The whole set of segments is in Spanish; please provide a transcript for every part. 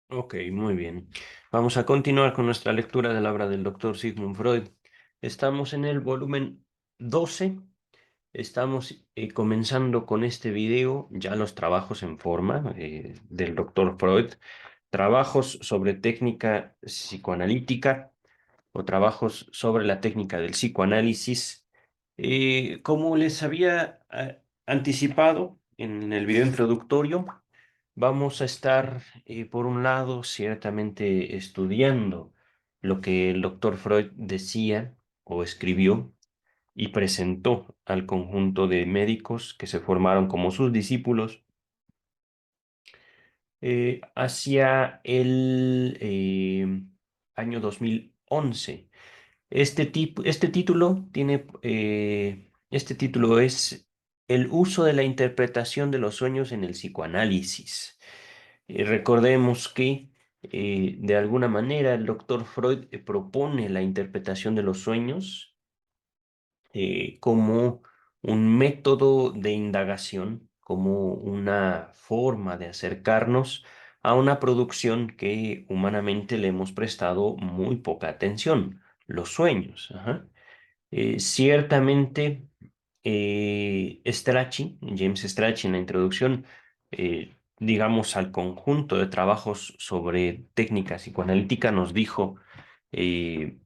Ok, muy bien. Vamos a continuar con nuestra lectura de la obra del doctor Sigmund Freud. Estamos en el volumen 12. Estamos comenzando con este video ya los trabajos en forma del doctor Freud, trabajos sobre técnica psicoanalítica o trabajos sobre la técnica del psicoanálisis. Como les había anticipado en el video introductorio, vamos a estar, por un lado, ciertamente estudiando lo que el doctor Freud decía o escribió y presentó al conjunto de médicos que se formaron como sus discípulos hacia el año 2011. Este título este título es El uso de la interpretación de los sueños en el psicoanálisis. Recordemos que de alguna manera el doctor Freud propone la interpretación de los sueños como un método de indagación, como una forma de acercarnos a una producción que humanamente le hemos prestado muy poca atención, los sueños. Ajá. Ciertamente, James Strachey, en la introducción, digamos, al conjunto de trabajos sobre técnica psicoanalítica, nos dijo, eh,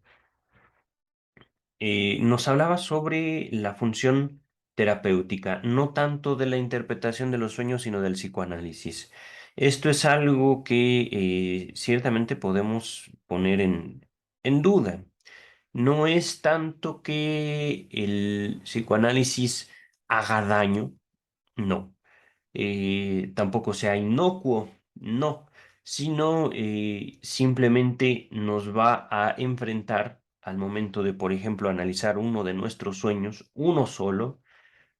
nos hablaba sobre la función terapéutica, no tanto de la interpretación de los sueños, sino del psicoanálisis. Esto es algo que ciertamente podemos poner en duda. No es tanto que el psicoanálisis haga daño, no. Tampoco sea inocuo, no, sino simplemente nos va a enfrentar al momento de, por ejemplo, analizar uno de nuestros sueños, uno solo,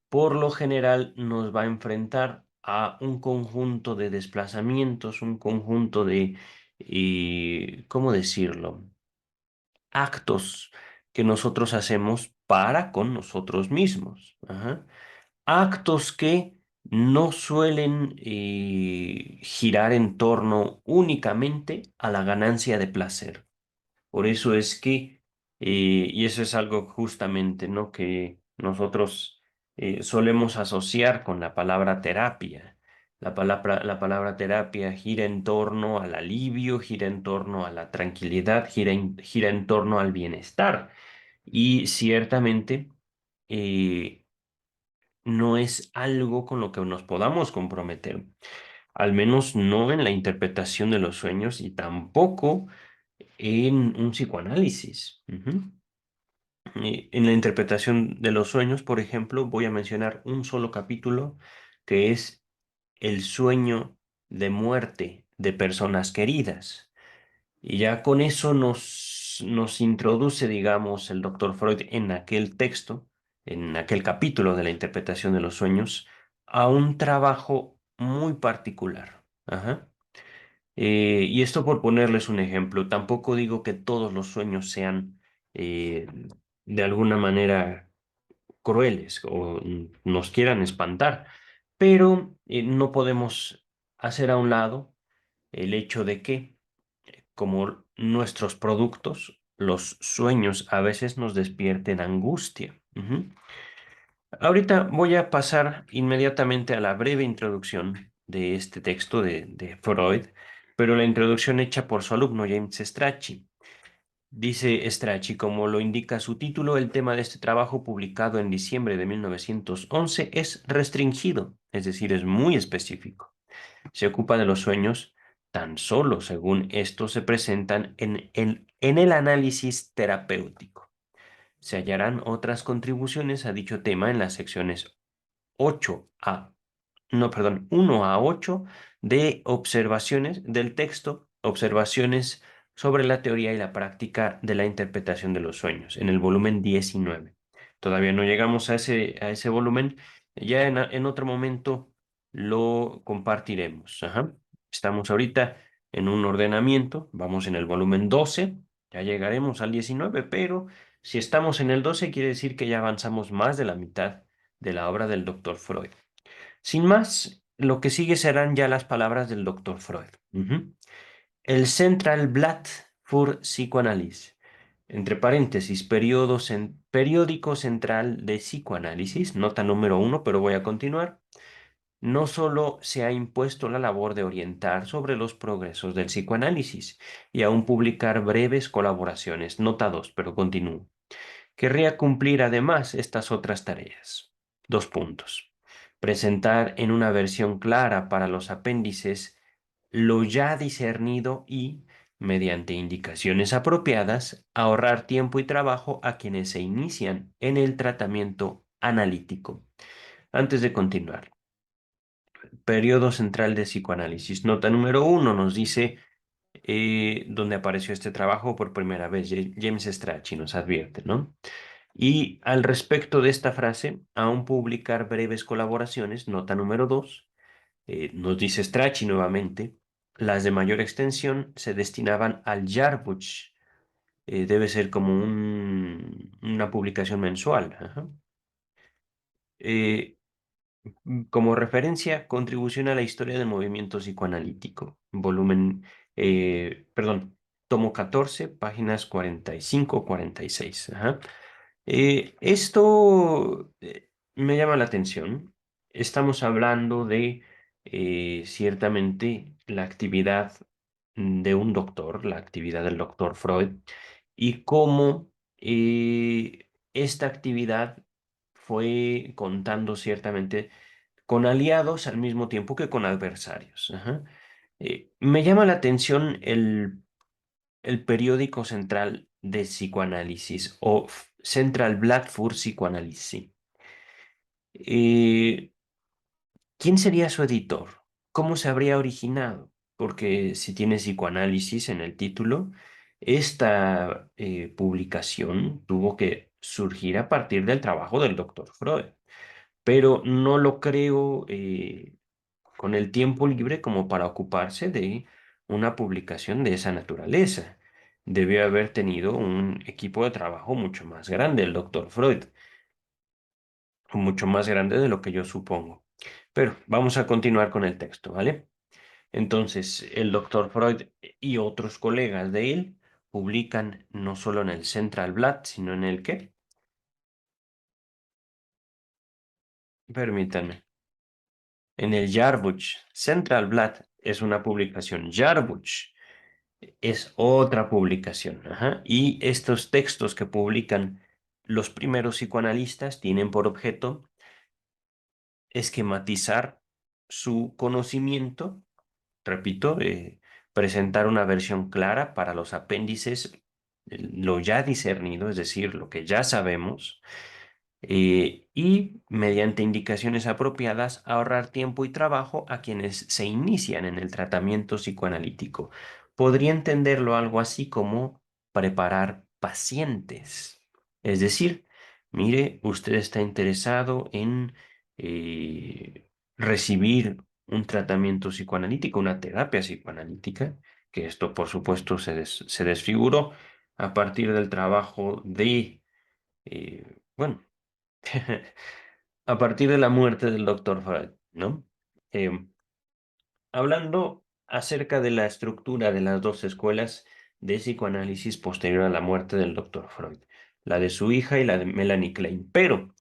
por lo general nos va a enfrentar a un conjunto de desplazamientos, un conjunto de, ¿cómo decirlo? Actos que nosotros hacemos para con nosotros mismos. Ajá. Actos que no suelen girar en torno únicamente a la ganancia de placer. Por eso es que, y eso es algo justamente, ¿no? Que nosotros solemos asociar con la palabra terapia. La palabra terapia gira en torno al alivio, gira en torno a la tranquilidad, gira en torno al bienestar. Y ciertamente eh, no es algo con lo que nos podamos comprometer, al menos no en la interpretación de los sueños y tampoco en un psicoanálisis. Ujú. En la interpretación de los sueños, por ejemplo, voy a mencionar un solo capítulo que es el sueño de muerte de personas queridas. Y ya con eso nos introduce, digamos, el doctor Freud en aquel texto, en aquel capítulo de la interpretación de los sueños, a un trabajo muy particular. Ajá. Y esto por ponerles un ejemplo, tampoco digo que todos los sueños sean eh, de alguna manera crueles o nos quieran espantar, pero no podemos hacer a un lado el hecho de que, como nuestros productos, los sueños a veces nos despierten angustia. Ujú. Ahorita voy a pasar inmediatamente a la breve introducción de este texto de Freud, pero la introducción hecha por su alumno James Strachey. Dice Strachey, como lo indica su título, el tema de este trabajo, publicado en diciembre de 1911, es restringido, es decir, es muy específico. Se ocupa de los sueños tan solo según estos se presentan en el análisis terapéutico. Se hallarán otras contribuciones a dicho tema en las secciones 8 a, no, perdón, 1 a 8 de observaciones del texto, observaciones sobre la teoría y la práctica de la interpretación de los sueños, en el volumen 19. Todavía no llegamos a ese volumen, ya en otro momento lo compartiremos. Ajá. Estamos ahorita en un ordenamiento, vamos en el volumen 12, ya llegaremos al 19, pero si estamos en el 12 quiere decir que ya avanzamos más de la mitad de la obra del doctor Freud. Sin más, lo que sigue serán ya las palabras del doctor Freud. Ujú. El Centralblatt für Psychoanalyse, entre paréntesis, periódico central de psicoanálisis, nota número uno, pero voy a continuar. No solo se ha impuesto la labor de orientar sobre los progresos del psicoanálisis y aún publicar breves colaboraciones, nota 2, pero continúo. Querría cumplir además estas otras tareas. Dos puntos. Presentar en una versión clara para los apéndices lo ya discernido y, mediante indicaciones apropiadas, ahorrar tiempo y trabajo a quienes se inician en el tratamiento analítico. Antes de continuar, periodo central de psicoanálisis. Nota número uno nos dice dónde apareció este trabajo por primera vez. James Strachey nos advierte, ¿no? Y al respecto de esta frase, aún publicar breves colaboraciones, nota número 2, nos dice Strachey nuevamente, las de mayor extensión se destinaban al Jahrbuch, debe ser como una publicación mensual. Ajá. Eh, Como referencia, contribución a la historia del movimiento psicoanalítico, volumen, perdón, tomo 14, páginas 45-46. Ajá. Esto me llama la atención. Estamos hablando de ciertamente la actividad de un doctor, la actividad del doctor Freud, y cómo esta actividad fue contando ciertamente con aliados al mismo tiempo que con adversarios. Ajá. Me llama la atención el periódico central de psicoanálisis o Centralblatt für Psychoanalyse. Eh, ¿Quién sería su editor? ¿Cómo se habría originado? Porque si tiene psicoanálisis en el título, esta publicación tuvo que surgir a partir del trabajo del doctor Freud, pero no lo creo con el tiempo libre como para ocuparse de una publicación de esa naturaleza. Debió haber tenido un equipo de trabajo mucho más grande, el doctor Freud, mucho más grande de lo que yo supongo. Pero vamos a continuar con el texto, ¿vale? Entonces, el doctor Freud y otros colegas de él publican no solo en el Central Blatt, sino en el ¿qué? Permítanme. En el Jahrbuch. Central Blatt es una publicación. Jahrbuch es otra publicación. Ajá. Y estos textos que publican los primeros psicoanalistas tienen por objeto esquematizar su conocimiento, repito, presentar una versión clara para los apéndices, lo ya discernido, es decir, lo que ya sabemos, y mediante indicaciones apropiadas ahorrar tiempo y trabajo a quienes se inician en el tratamiento psicoanalítico. Podría entenderlo algo así como preparar pacientes. Es decir, mire, usted está interesado en recibir un tratamiento psicoanalítico, una terapia psicoanalítica, que esto por supuesto se desfiguró a partir del trabajo de, bueno, a partir de la muerte del doctor Freud, ¿no? Eh, Hablando acerca de la estructura de las dos escuelas de psicoanálisis posterior a la muerte del doctor Freud, la de su hija y la de Melanie Klein. Pero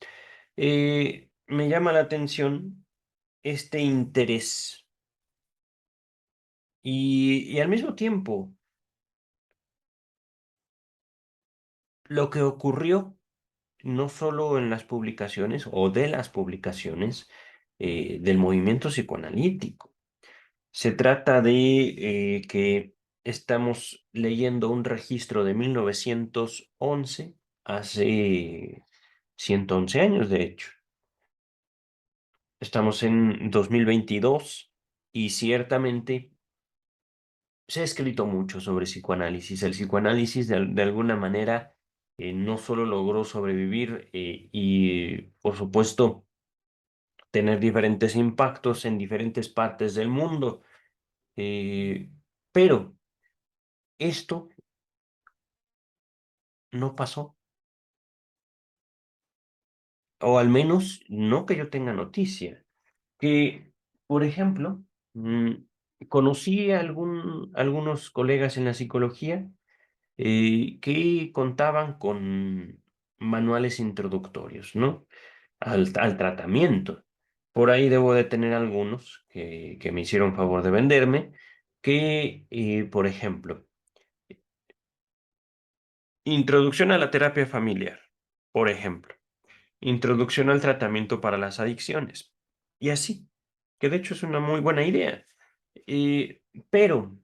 me llama la atención este interés y al mismo tiempo lo que ocurrió no solo en las publicaciones o de las publicaciones del movimiento psicoanalítico. Se trata de que estamos leyendo un registro de 1911, hace 111 años, de hecho. Estamos en 2022 y ciertamente se ha escrito mucho sobre psicoanálisis. El psicoanálisis de alguna manera no solo logró sobrevivir y, por supuesto, tener diferentes impactos en diferentes partes del mundo, eh, pero esto no pasó, o al menos no que yo tenga noticia. Que, por ejemplo, conocí a algunos colegas en la psicología que contaban con manuales introductorios, ¿no? Al tratamiento. Por ahí debo de tener algunos que me hicieron favor de venderme, que, por ejemplo, introducción a la terapia familiar, por ejemplo, introducción al tratamiento para las adicciones, y así, que de hecho es una muy buena idea. Eh, pero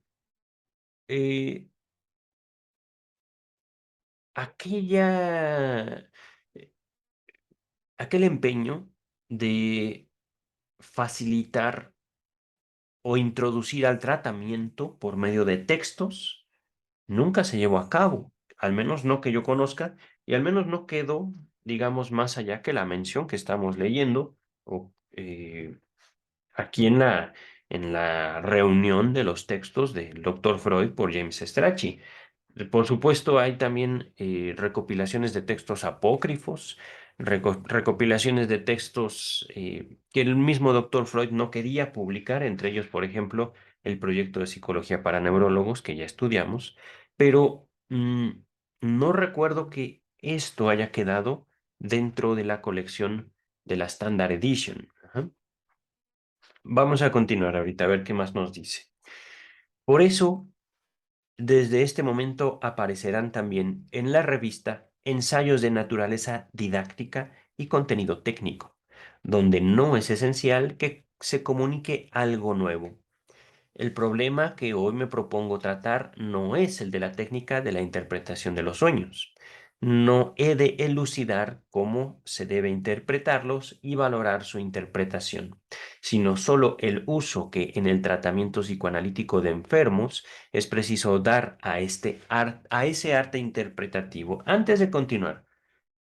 eh, aquella, eh, aquel empeño de facilitar o introducir al tratamiento por medio de textos nunca se llevó a cabo, al menos no que yo conozca, y al menos no quedó, digamos, más allá que la mención que estamos leyendo o, aquí en la reunión de los textos del doctor Freud por James Strachey. Por supuesto, hay también recopilaciones de textos apócrifos, recopilaciones de textos que el mismo doctor Freud no quería publicar, entre ellos, por ejemplo, el proyecto de psicología para neurólogos que ya estudiamos, pero no recuerdo que esto haya quedado dentro de la colección de la Standard Edition. Ajá. Vamos a continuar ahorita a ver qué más nos dice. Por eso, desde este momento aparecerán también en la revista ensayos de naturaleza didáctica y contenido técnico, donde no es esencial que se comunique algo nuevo. El problema que hoy me propongo tratar no es el de la técnica de la interpretación de los sueños. No he de elucidar cómo se debe interpretarlos y valorar su interpretación, sino solo el uso que en el tratamiento psicoanalítico de enfermos es preciso dar a, a ese arte interpretativo. Antes de continuar,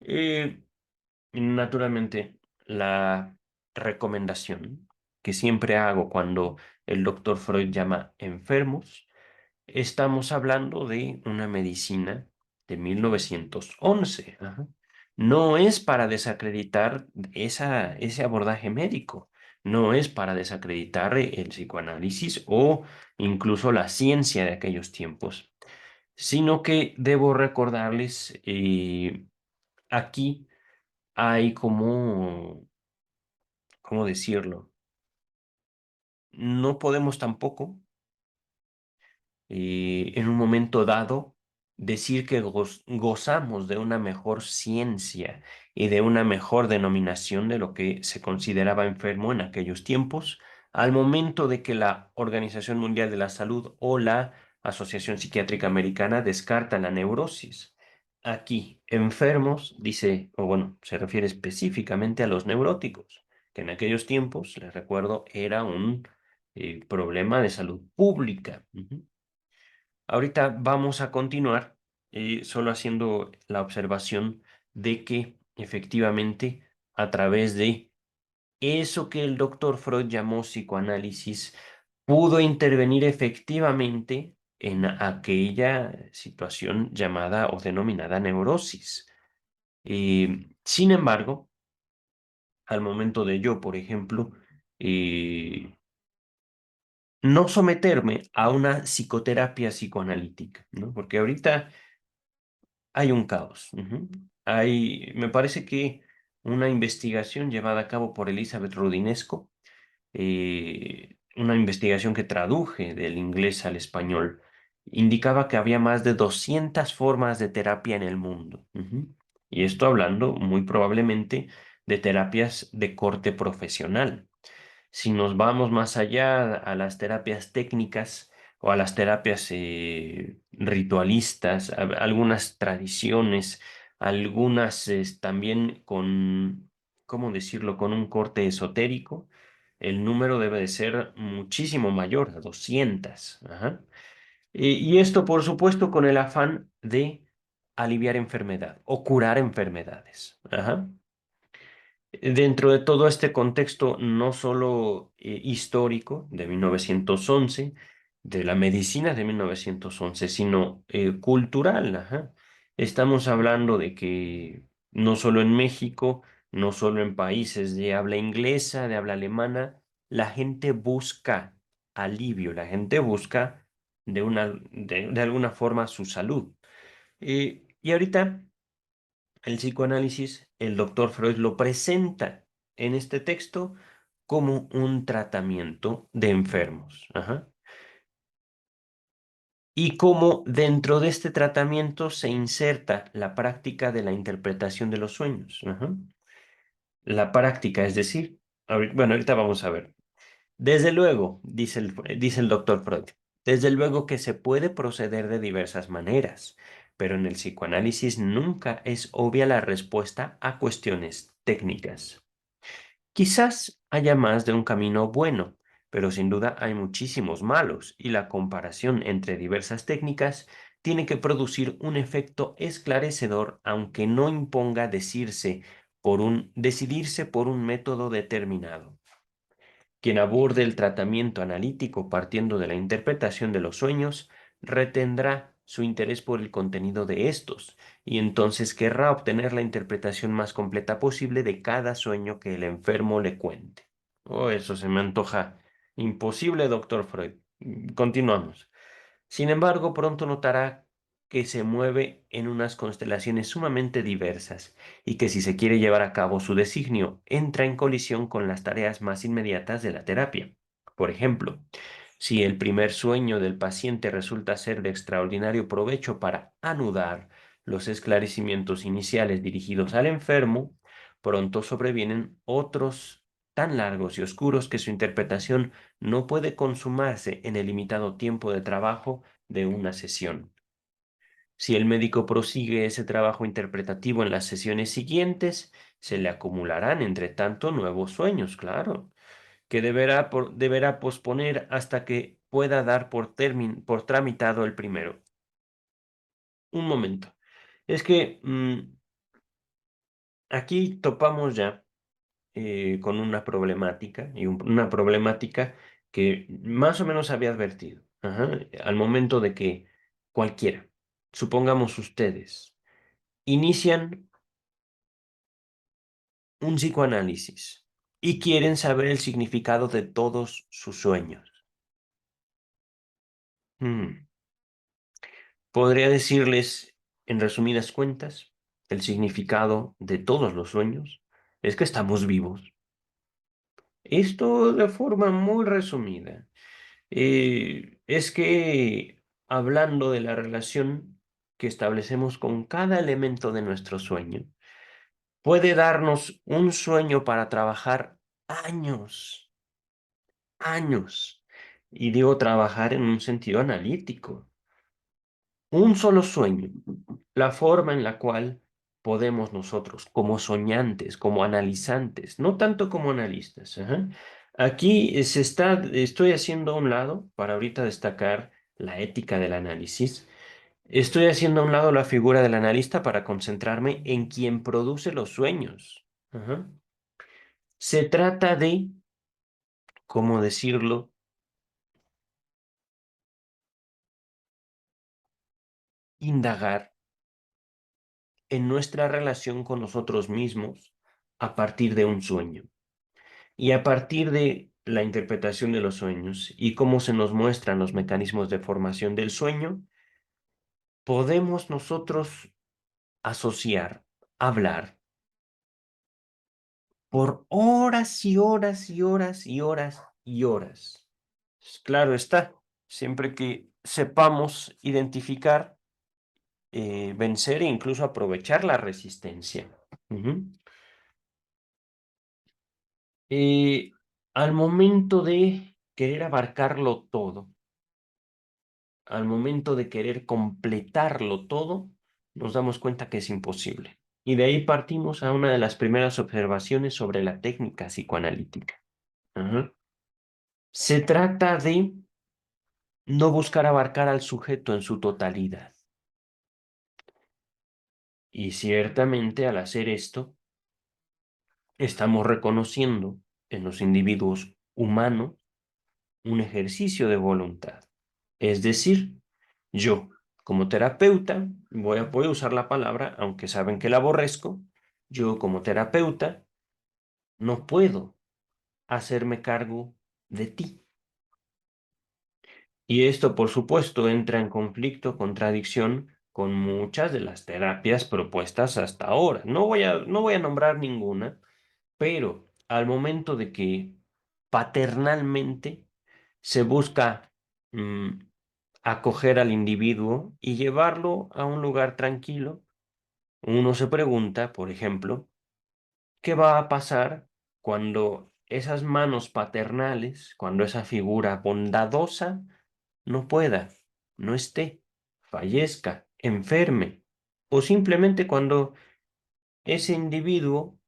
eh, naturalmente, la recomendación que siempre hago cuando el doctor Freud llama enfermos, estamos hablando de una medicina de 1911. Ajá. No es para desacreditar ese abordaje médico, no es para desacreditar el psicoanálisis o incluso la ciencia de aquellos tiempos, sino que debo recordarles aquí hay como, ¿cómo decirlo? No podemos tampoco, en un momento dado, decir que gozamos de una mejor ciencia y de una mejor denominación de lo que se consideraba enfermo en aquellos tiempos, al momento de que la Organización Mundial de la Salud o la Asociación Psiquiátrica Americana descarta la neurosis. Aquí, enfermos, dice, o bueno, se refiere específicamente a los neuróticos, que en aquellos tiempos, les recuerdo, era un problema de salud pública. Ujú. Ahorita vamos a continuar solo haciendo la observación de que efectivamente a través de eso que el doctor Freud llamó psicoanálisis, pudo intervenir efectivamente en aquella situación llamada o denominada neurosis. Sin embargo, al momento de yo, por ejemplo, eh, no someterme a una psicoterapia psicoanalítica, ¿no? Porque ahorita hay un caos. Ujú. Me parece que una investigación llevada a cabo por Elizabeth Rudinesco, una investigación que traduje del inglés al español, indicaba que había más de 200 formas de terapia en el mundo. Ujú. Y esto hablando muy probablemente de terapias de corte profesional. Si nos vamos más allá a las terapias técnicas o a las terapias ritualistas, algunas tradiciones, algunas también con, ¿cómo decirlo?, con un corte esotérico, el número debe de ser muchísimo mayor, a 200. Ajá. Y esto, por supuesto, con el afán de aliviar enfermedad o curar enfermedades. Ajá. Dentro de todo este contexto, no solo histórico de 1911, de la medicina de 1911, sino cultural. Ajá. Estamos hablando de que no solo en México, no solo en países de habla inglesa, de habla alemana, la gente busca. alivio, la gente busca de alguna forma su salud. Y ahorita el psicoanálisis, el doctor Freud lo presenta en este texto como un tratamiento de enfermos. Ajá. Y cómo dentro de este tratamiento se inserta la práctica de la interpretación de los sueños. Ajá. La práctica, es decir, bueno, ahorita vamos a ver. Desde luego, dice el doctor Freud, desde luego que se puede proceder de diversas maneras, pero en el psicoanálisis nunca es obvia la respuesta a cuestiones técnicas. Quizás haya más de un camino bueno, pero sin duda hay muchísimos malos, y la comparación entre diversas técnicas tiene que producir un efecto esclarecedor, aunque no imponga decidirse por un método determinado. Quien aborde el tratamiento analítico partiendo de la interpretación de los sueños retendrá su interés por el contenido de estos, y entonces querrá obtener la interpretación más completa posible de cada sueño que el enfermo le cuente. Oh, eso se me antoja imposible, doctor Freud. Continuamos. Sin embargo, pronto notará que se mueve en unas constelaciones sumamente diversas y que si se quiere llevar a cabo su designio, entra en colisión con las tareas más inmediatas de la terapia. Por ejemplo, si el primer sueño del paciente resulta ser de extraordinario provecho para anudar los esclarecimientos iniciales dirigidos al enfermo, pronto sobrevienen otros tan largos y oscuros que su interpretación no puede consumarse en el limitado tiempo de trabajo de una sesión. Si el médico prosigue ese trabajo interpretativo en las sesiones siguientes, se le acumularán, entre tanto, nuevos sueños, claro, que deberá posponer hasta que pueda dar por tramitado el primero. Un momento. Es que aquí topamos ya con una problemática, una problemática que más o menos había advertido. Ajá, al momento de que cualquiera, supongamos ustedes, inician un psicoanálisis y quieren saber el significado de todos sus sueños. Mm, Podría decirles, en resumidas cuentas, el significado de todos los sueños es que estamos vivos. Esto de forma muy resumida. Es que hablando de la relación que establecemos con cada elemento de nuestro sueño, puede darnos un sueño para trabajar años, años. Y digo trabajar en un sentido analítico. Un solo sueño, la forma en la cual podemos nosotros, como soñantes, como analizantes, no tanto como analistas. Ajá. Aquí estoy haciendo a un lado, para ahorita destacar la ética del análisis, estoy haciendo a un lado la figura del analista para concentrarme en quien produce los sueños. Ajá. Se trata de, ¿cómo decirlo?, indagar en nuestra relación con nosotros mismos a partir de un sueño. Y a partir de la interpretación de los sueños y cómo se nos muestran los mecanismos de formación del sueño, podemos nosotros asociar, hablar por horas y horas y horas y horas y horas. Claro está, siempre que sepamos identificar, vencer e incluso aprovechar la resistencia. Ujú. Eh, Al momento de querer abarcarlo todo, al momento de querer completarlo todo, nos damos cuenta que es imposible. Y de ahí partimos a una de las primeras observaciones sobre la técnica psicoanalítica. Ajá. Se trata de no buscar abarcar al sujeto en su totalidad. Y ciertamente al hacer esto, estamos reconociendo en los individuos humanos un ejercicio de voluntad. Es decir, yo, como terapeuta, voy a usar la palabra, aunque saben que la aborrezco, yo como terapeuta no puedo hacerme cargo de ti. Y esto, por supuesto, entra en conflicto, contradicción con muchas de las terapias propuestas hasta ahora. No voy a nombrar ninguna, pero al momento de que paternalmente se busca mm, acoger al individuo y llevarlo a un lugar tranquilo, uno se pregunta, por ejemplo, ¿qué va a pasar cuando esas manos paternales, cuando esa figura bondadosa no pueda, no esté, fallezca, enferme, o simplemente cuando ese individuo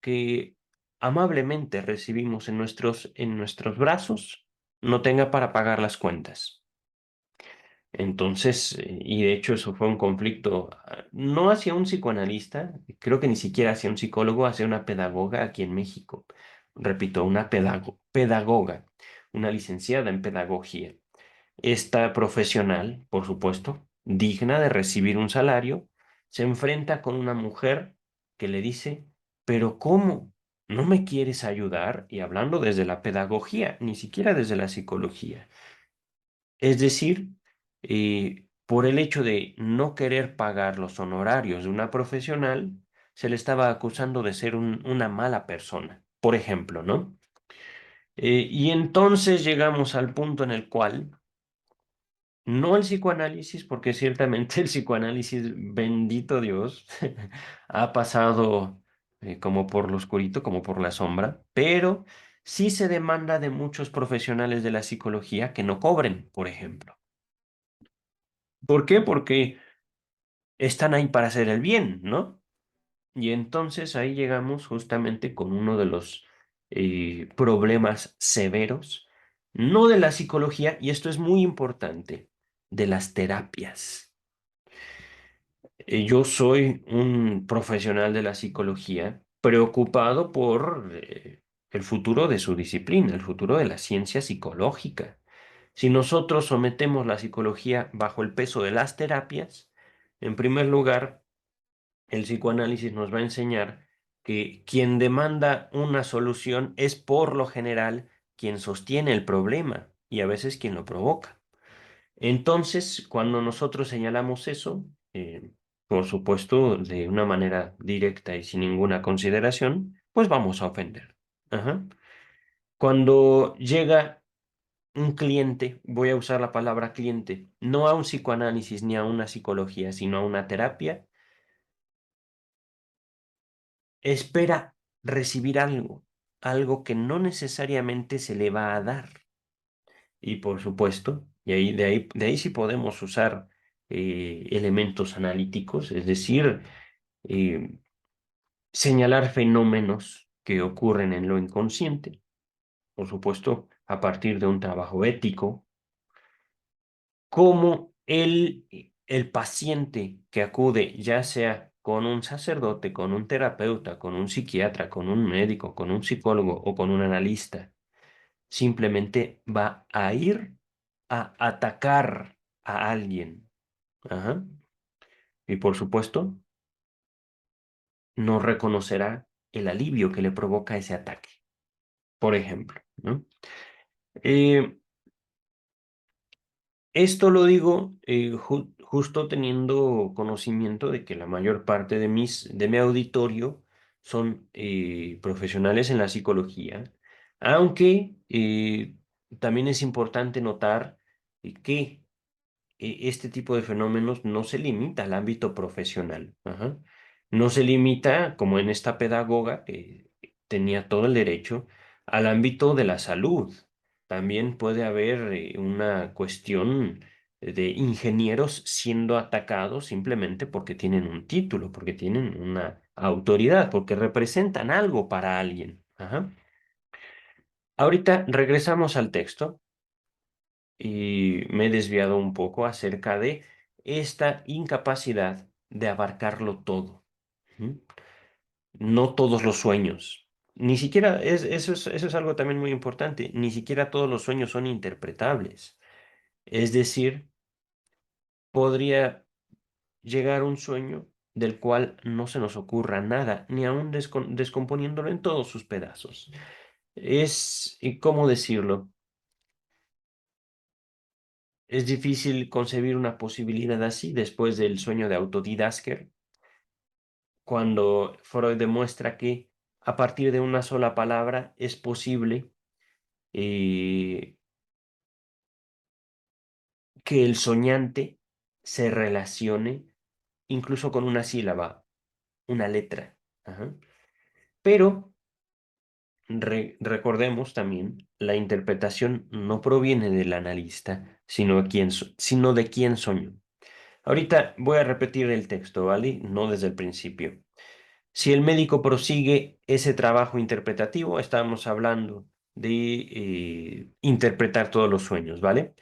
que amablemente recibimos en nuestros brazos no tenga para pagar las cuentas? Entonces, y de hecho eso fue un conflicto, no hacia un psicoanalista, creo que ni siquiera hacia un psicólogo, hacia una pedagoga aquí en México. Repito, una pedagoga, una licenciada en pedagogía. Esta profesional, por supuesto, digna de recibir un salario, se enfrenta con una mujer que le dice, pero ¿cómo? ¿No me quieres ayudar? Y hablando desde la pedagogía, ni siquiera desde la psicología. Es decir, por el hecho de no querer pagar los honorarios de una profesional, se le estaba acusando de ser una mala persona, por ejemplo, ¿no? Y entonces llegamos al punto en el cual, no el psicoanálisis, porque ciertamente el psicoanálisis, bendito Dios, ha pasado como por lo oscurito, como por la sombra, pero sí se demanda de muchos profesionales de la psicología que no cobren, por ejemplo. ¿Por qué? Porque están ahí para hacer el bien, ¿no? Y entonces ahí llegamos justamente con uno de los problemas severos, no de la psicología, y esto es muy importante, de las terapias. Yo soy un profesional de la psicología preocupado por el futuro de su disciplina, el futuro de la ciencia psicológica. Si nosotros sometemos la psicología bajo el peso de las terapias, en primer lugar, el psicoanálisis nos va a enseñar que quien demanda una solución es por lo general quien sostiene el problema y a veces quien lo provoca. Entonces, cuando nosotros señalamos eso, por supuesto, de una manera directa y sin ninguna consideración, pues vamos a ofender. Ajá. Cuando llega un cliente, voy a usar la palabra cliente, no a un psicoanálisis ni a una psicología, sino a una terapia, espera recibir algo, algo que no necesariamente se le va a dar. Y por supuesto, y ahí, de ahí sí podemos usar elementos analíticos, es decir, eh, señalar fenómenos que ocurren en lo inconsciente, por supuesto, a partir de un trabajo ético, como el paciente que acude, ya sea con un sacerdote, con un terapeuta, con un psiquiatra, con un médico, con un psicólogo o con un analista, simplemente va a ir a atacar a alguien. Ajá. Y por supuesto, no reconocerá el alivio que le provoca ese ataque, por ejemplo, ¿no? Eh, Esto lo digo justo teniendo conocimiento de que la mayor parte de mi auditorio son profesionales en la psicología, aunque también es importante notar que este tipo de fenómenos no se limita al ámbito profesional. Ajá. No se limita, como en esta pedagoga que tenía todo el derecho, al ámbito de la salud. También puede haber una cuestión de ingenieros siendo atacados simplemente porque tienen un título, porque tienen una autoridad, porque representan algo para alguien. Ajá. Ahorita regresamos al texto y me he desviado un poco acerca de esta incapacidad de abarcarlo todo. ¿Mm? No todos los sueños. Ni siquiera, eso es algo también muy importante, ni siquiera todos los sueños son interpretables. Es decir, podría llegar un sueño del cual no se nos ocurra nada, ni aun descomponiéndolo en todos sus pedazos. ¿Y cómo decirlo? Es difícil concebir una posibilidad así después del sueño de Autodidasker, cuando Freud demuestra que a partir de una sola palabra es posible eh, que el soñante se relacione incluso con una sílaba, una letra. Ajá. Pero recordemos también, la interpretación no proviene del analista, sino de quién soñó. Ahorita voy a repetir el texto, ¿vale? No desde el principio. Si el médico prosigue ese trabajo interpretativo, estamos hablando de interpretar todos los sueños, ¿vale?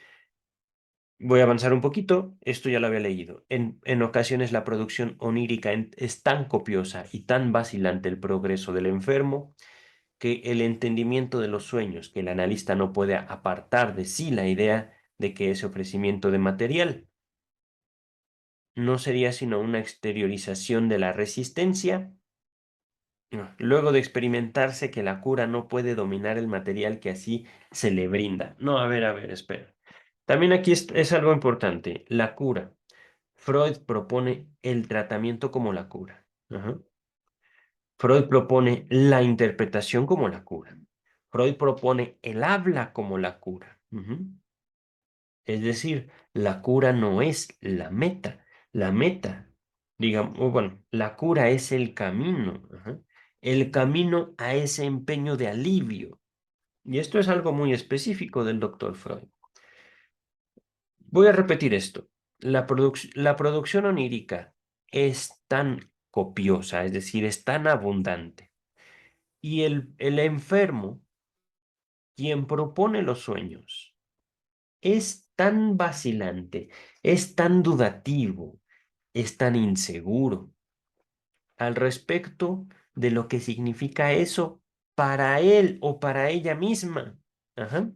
Voy a avanzar un poquito, esto ya lo había leído. En ocasiones la producción onírica es tan copiosa y tan vacilante el progreso del enfermo que el entendimiento de los sueños, que el analista no puede apartar de sí la idea de que ese ofrecimiento de material no sería sino una exteriorización de la resistencia. No, luego de experimentarse que la cura no puede dominar el material que así se le brinda. No, a ver, espera. También aquí es algo importante, la cura. Freud propone el tratamiento como la cura. Ajá. Freud propone la interpretación como la cura. Freud propone el habla como la cura. Ujú. Es decir, la cura no es la meta. La meta, digamos, o bueno, la cura es el camino. Ajá. El camino a ese empeño de alivio. Y esto es algo muy específico del doctor Freud. Voy a repetir esto. La producción onírica es tan copiosa, es decir, es tan abundante. Y el enfermo, quien propone los sueños, es tan vacilante, es tan dudativo, es tan inseguro al respecto de lo que significa eso para él o para ella misma. Ajá.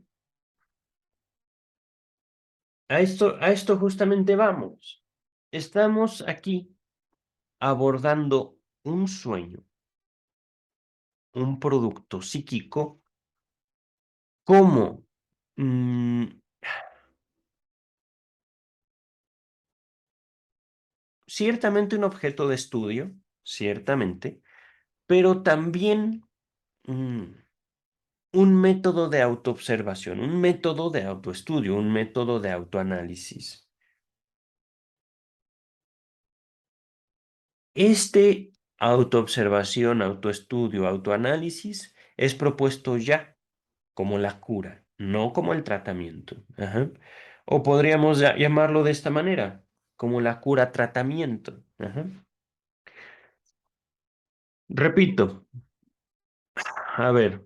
A esto justamente vamos. Estamos aquí abordando un sueño, un producto psíquico, como mm, ciertamente un objeto de estudio, ciertamente, pero también mm, un método de autoobservación, un método de autoestudio, un método de autoanálisis. Este autoobservación, autoestudio, autoanálisis es propuesto ya como la cura, no como el tratamiento. Ajá. O podríamos llamarlo de esta manera, como la cura-tratamiento. Ajá. Repito, a ver,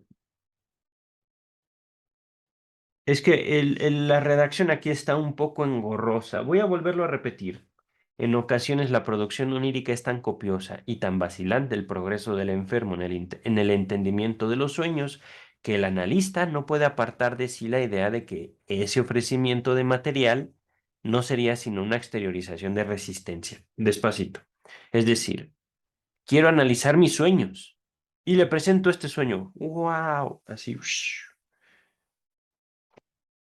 es que la redacción aquí está un poco engorrosa. Voy a volverlo a repetir. En ocasiones la producción onírica es tan copiosa y tan vacilante el progreso del enfermo en el entendimiento de los sueños que el analista no puede apartar de sí la idea de que ese ofrecimiento de material no sería sino una exteriorización de resistencia. Despacito. Es decir, quiero analizar mis sueños y le presento este sueño. ¡Wow! Así.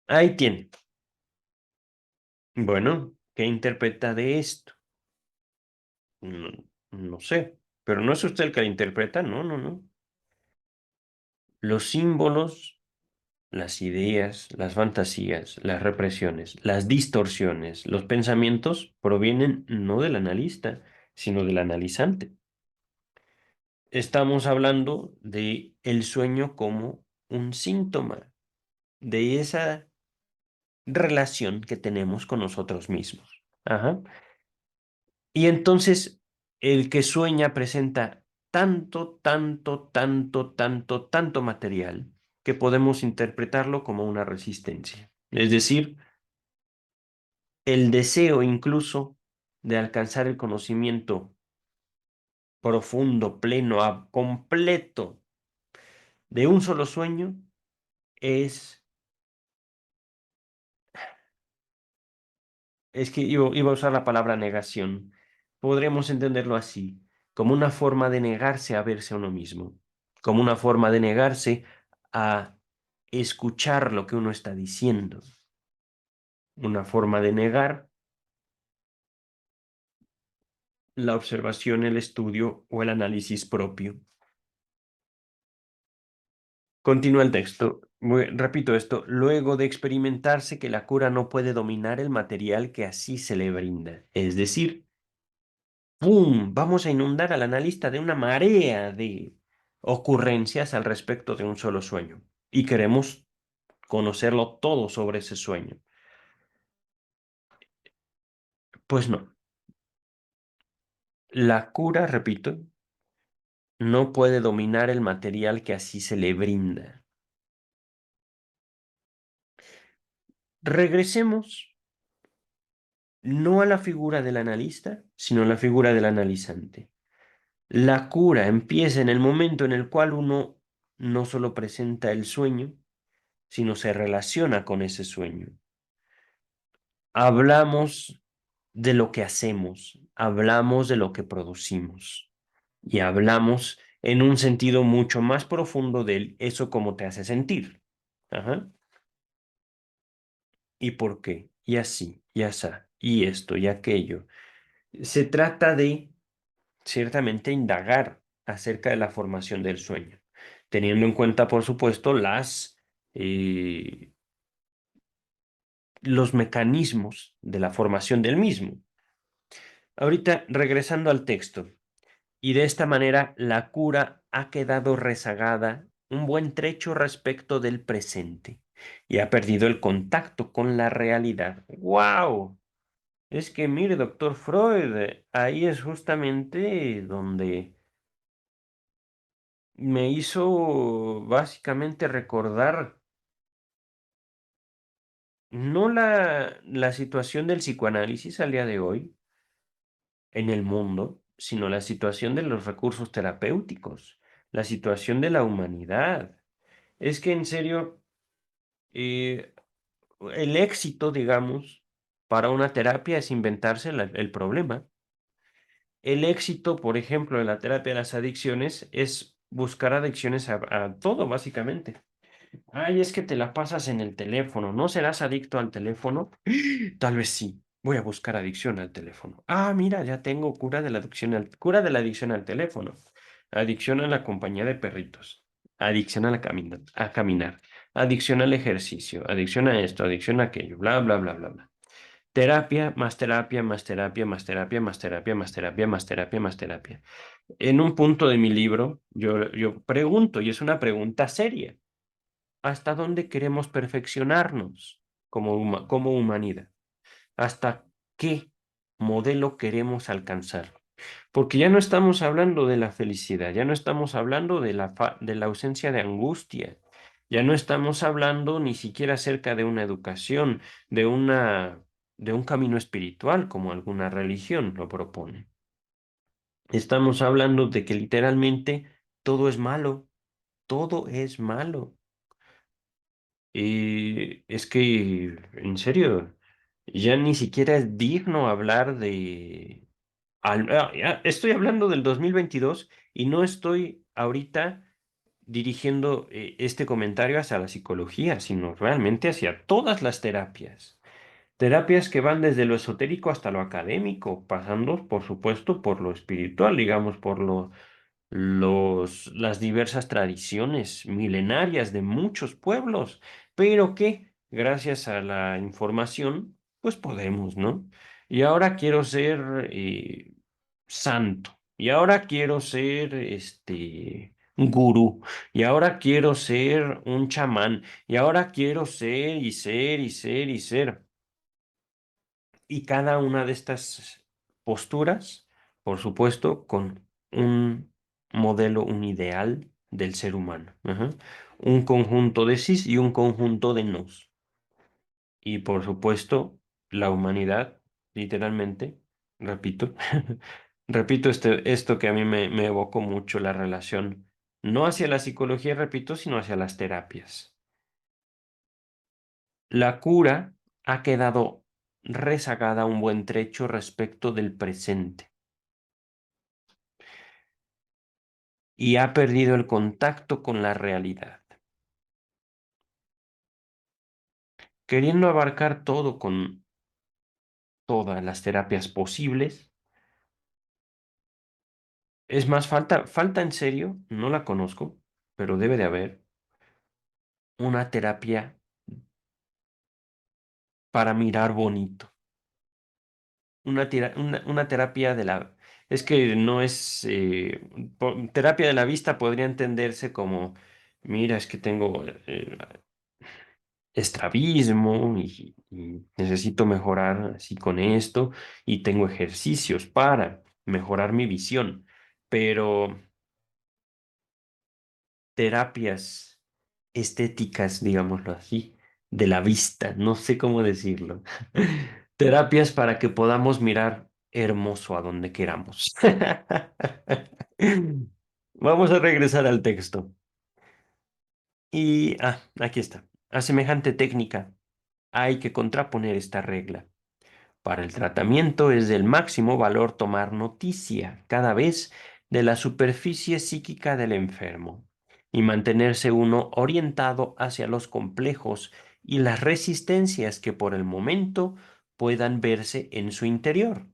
Ahí tiene. Bueno, ¿qué interpreta de esto? No, no sé, pero no es usted el que la interpreta, no, no, no. Los símbolos, las ideas, las fantasías, las represiones, las distorsiones, los pensamientos provienen no del analista, sino del analizante. Estamos hablando de el sueño como un síntoma de esa relación que tenemos con nosotros mismos. Ajá. Y entonces el que sueña presenta tanto material que podemos interpretarlo como una resistencia. Es decir, el deseo incluso de alcanzar el conocimiento profundo, pleno, completo de un solo sueño es que iba a usar la palabra negación. Podríamos entenderlo así, como una forma de negarse a verse a uno mismo, como una forma de negarse a escuchar lo que uno está diciendo. una forma de negar la observación, el estudio o el análisis propio. Continúa el texto. Repito esto. Luego de experimentarse que la cura no puede dominar el material que así se le brinda. Es decir, ¡pum! Vamos a inundar al analista de una marea de ocurrencias al respecto de un solo sueño. Y queremos conocerlo todo sobre ese sueño. Pues no. La cura, repito, no puede dominar el material que así se le brinda. Regresemos no a la figura del analista, sino a la figura del analizante. La cura empieza en el momento en el cual uno no solo presenta el sueño, sino se relaciona con ese sueño. Hablamos de lo que hacemos, hablamos de lo que producimos y hablamos en un sentido mucho más profundo de eso cómo te hace sentir. Ajá. ¿Y por qué? Y así, y asá, y esto, y aquello. Se trata de, ciertamente, indagar acerca de la formación del sueño, teniendo en cuenta, por supuesto, eh, los mecanismos de la formación del mismo. Ahorita, regresando al texto, y de esta manera la cura ha quedado rezagada un buen trecho respecto del presente y ha perdido el contacto con la realidad. ¡Wow! Es que mire, doctor Freud, ahí es justamente donde me hizo básicamente recordar no la situación del psicoanálisis al día de hoy en el mundo, sino la situación de los recursos terapéuticos, la situación de la humanidad. Es que en serio, eh, el éxito, digamos, para una terapia es inventarse el problema. El éxito, por ejemplo, en la terapia de las adicciones es buscar adicciones a todo, básicamente. Ay, es que te la pasas en el teléfono. ¿No serás adicto al teléfono? Tal vez sí. Voy a buscar adicción al teléfono. Ah, mira, ya tengo cura de la adicción al teléfono. Adicción a la compañía de perritos. Adicción a caminar. Adicción al ejercicio. Adicción a esto, adicción a aquello. Bla, bla, bla, bla, bla. Terapia, más terapia, más terapia, más terapia, más terapia, más terapia, más terapia, más terapia. En un punto de mi libro, yo pregunto, y es una pregunta seria. ¿Hasta dónde queremos perfeccionarnos como humanidad? ¿Hasta qué modelo queremos alcanzar? Porque ya no estamos hablando de la felicidad, ya no estamos hablando de la ausencia de angustia, ya no estamos hablando ni siquiera acerca de una educación, de un camino espiritual como alguna religión lo propone. Estamos hablando de que literalmente todo es malo, todo es malo. Y es que, en serio, ya ni siquiera es digno hablar de... ya estoy hablando del 2022 y no estoy ahorita dirigiendo este comentario hacia la psicología, sino realmente hacia todas las terapias. Terapias que van desde lo esotérico hasta lo académico, pasando, por supuesto, por lo espiritual, digamos, por las diversas tradiciones milenarias de muchos pueblos, pero que gracias a la información, pues podemos, ¿no? Y ahora quiero ser santo, y ahora quiero ser un gurú, y ahora quiero ser un chamán, y ahora quiero ser y ser y ser y ser. Y cada una de estas posturas, por supuesto, con un modelo, un ideal del ser humano. Ajá. Un conjunto de sís y un conjunto de nos. Y por supuesto, la humanidad, literalmente, repito, repito esto que a mí me evocó mucho la relación, no hacia la psicología, repito, sino hacia las terapias. La cura ha quedado rezagada un buen trecho respecto del presente y ha perdido el contacto con la realidad. queriendo abarcar todo con todas las terapias posibles. Es más, falta en serio, no la conozco, pero debe de haber una terapia para mirar bonito. Una terapia de la... Es que no es... terapia de la vista podría entenderse como, mira, es que tengo estrabismo y necesito mejorar así con esto y tengo ejercicios para mejorar mi visión, pero terapias estéticas, digámoslo así, de la vista, no sé cómo decirlo. Terapias para que podamos mirar hermoso a donde queramos. Vamos a regresar al texto. Aquí está. A semejante técnica, hay que contraponer esta regla. Para el tratamiento es del máximo valor tomar noticia cada vez de la superficie psíquica del enfermo y mantenerse uno orientado hacia los complejos y las resistencias que por el momento puedan verse en su interior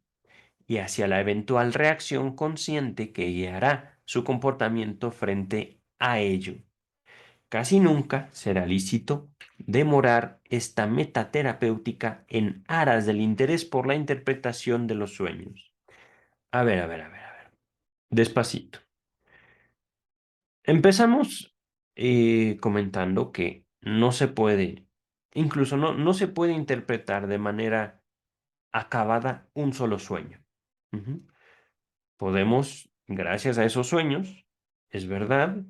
y hacia la eventual reacción consciente que guiará su comportamiento frente a ello. Casi nunca será lícito demorar esta metaterapéutica en aras del interés por la interpretación de los sueños. A ver. Despacito. Empezamos comentando que no se puede, incluso no se puede interpretar de manera acabada un solo sueño. Ujú. Podemos, gracias a esos sueños, es verdad,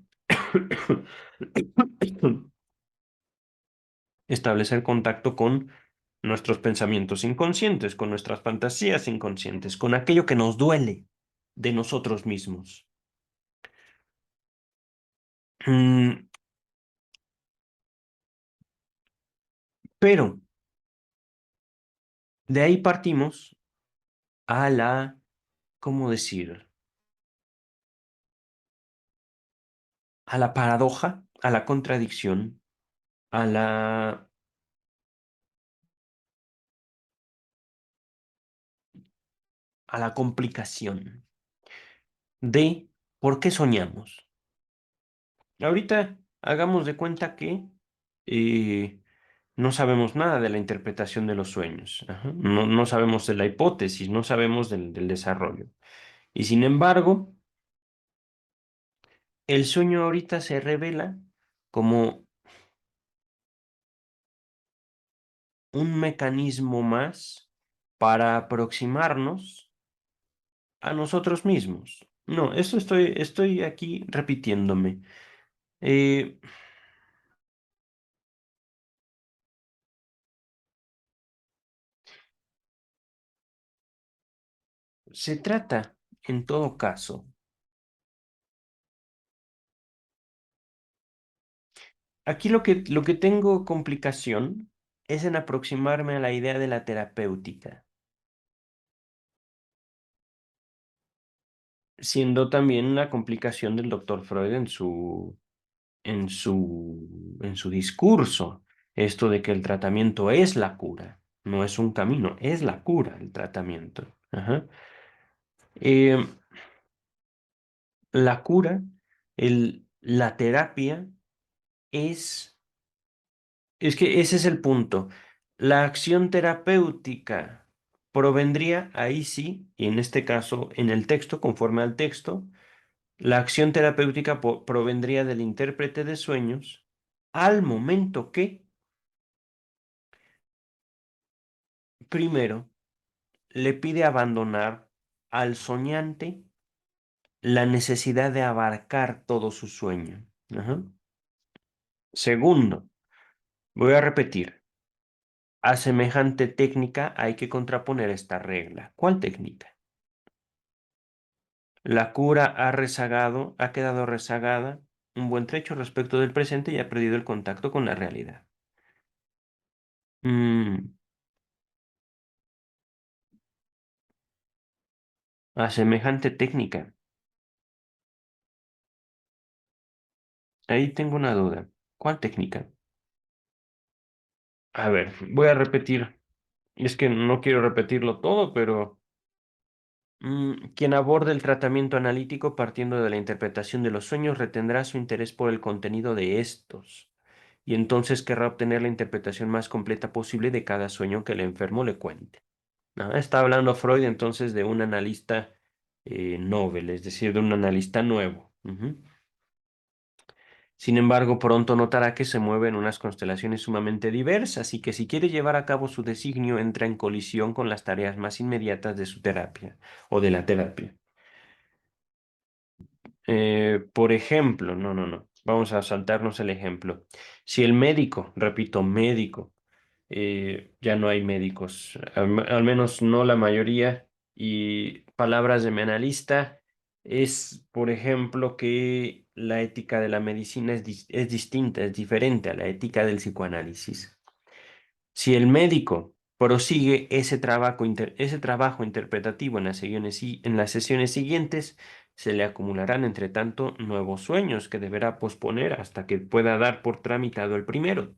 establecer contacto con nuestros pensamientos inconscientes, con nuestras fantasías inconscientes, con aquello que nos duele de nosotros mismos. Mm, pero de ahí partimos a la, ¿cómo decir? A la paradoja, a la contradicción, a a la complicación de por qué soñamos. Ahorita hagamos de cuenta que eh, no sabemos nada de la interpretación de los sueños. Ajá. No sabemos de la hipótesis, no sabemos del desarrollo. Y sin embargo, el sueño ahorita se revela como un mecanismo más para aproximarnos a nosotros mismos. No, eso estoy aquí repitiéndome. Eh, Se trata, en todo caso, aquí lo que tengo complicación es en aproximarme a la idea de la terapéutica, siendo también la complicación del doctor Freud en su discurso, esto de que el tratamiento es la cura, no es un camino, es la cura el tratamiento. Ajá. Eh, la cura, la terapia es, es que ese es el punto. La acción terapéutica provendría, ahí sí, y en este caso, en el texto, conforme al texto, la acción terapéutica provendría del intérprete de sueños al momento que, primero, le pide abandonar al soñante la necesidad de abarcar todo su sueño. Ajá. Segundo, voy a repetir, a semejante técnica hay que contraponer esta regla. ¿Cuál técnica? La cura ha quedado rezagada un buen trecho respecto del presente y ha perdido el contacto con la realidad. Mm, a semejante técnica. Ahí tengo una duda. ¿Cuál técnica? A ver, voy a repetir. Es que no quiero repetirlo todo, pero quien aborde el tratamiento analítico partiendo de la interpretación de los sueños retendrá su interés por el contenido de estos, y entonces querrá obtener la interpretación más completa posible de cada sueño que el enfermo le cuente. Está hablando Freud entonces de un analista novel, es decir, de un analista nuevo. Ujú. Sin embargo, pronto notará que se mueve en unas constelaciones sumamente diversas y que si quiere llevar a cabo su designio entra en colisión con las tareas más inmediatas de su terapia o de la terapia. Por ejemplo, no, vamos a saltarnos el ejemplo. Si el médico, repito, médico, ya no hay médicos, al menos no la mayoría, y palabras de mi analista es, por ejemplo, que la ética de la medicina es distinta, es diferente a la ética del psicoanálisis. Si el médico prosigue ese trabajo interpretativo en en las sesiones siguientes, se le acumularán, entre tanto, nuevos sueños que deberá posponer hasta que pueda dar por tramitado el primero.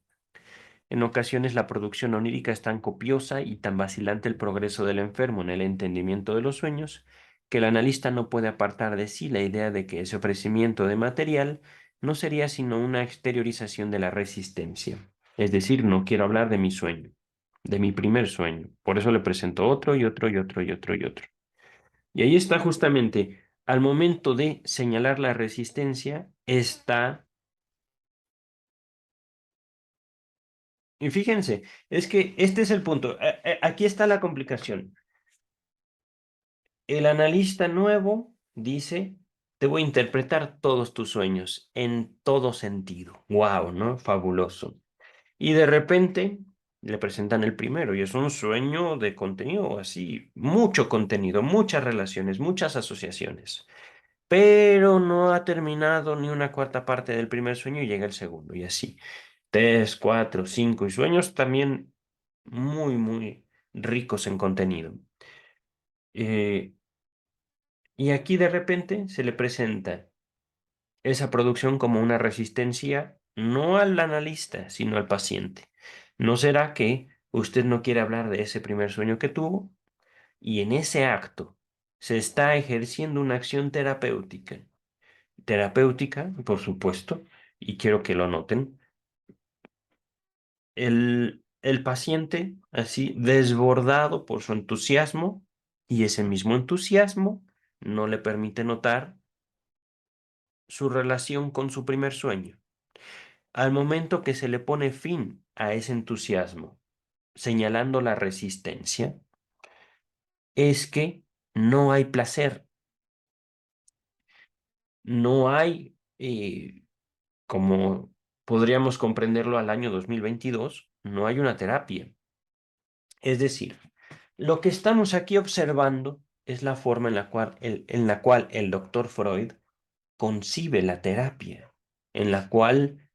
En ocasiones la producción onírica es tan copiosa y tan vacilante el progreso del enfermo en el entendimiento de los sueños, que el analista no puede apartar de sí la idea de que ese ofrecimiento de material no sería sino una exteriorización de la resistencia. Es decir, no quiero hablar de mi sueño, de mi primer sueño. Por eso le presento otro y otro y otro y otro y otro. Y ahí está justamente, al momento de señalar la resistencia, está. Y fíjense, es que este es el punto. Aquí está la complicación. El analista nuevo dice, te voy a interpretar todos tus sueños en todo sentido. Wow, ¿no? Fabuloso. Y de repente le presentan el primero y es un sueño de contenido así, mucho contenido, muchas relaciones, muchas asociaciones. Pero no ha terminado ni una cuarta parte del primer sueño y llega el segundo y así. Tres, cuatro, cinco y sueños también muy ricos en contenido. Eh, y aquí de repente se le presenta esa producción como una resistencia no al analista, sino al paciente. ¿No será que usted no quiere hablar de ese primer sueño que tuvo? Y en ese acto se está ejerciendo una acción terapéutica. Terapéutica, por supuesto, y quiero que lo noten. El paciente, así desbordado por su entusiasmo, y ese mismo entusiasmo no le permite notar su relación con su primer sueño. Al momento que se le pone fin a ese entusiasmo, señalando la resistencia, es que no hay placer, no hay, como podríamos comprenderlo al año 2022, no hay una terapia. Es decir, lo que estamos aquí observando es la forma en la cual el doctor Freud concibe la terapia, en la cual,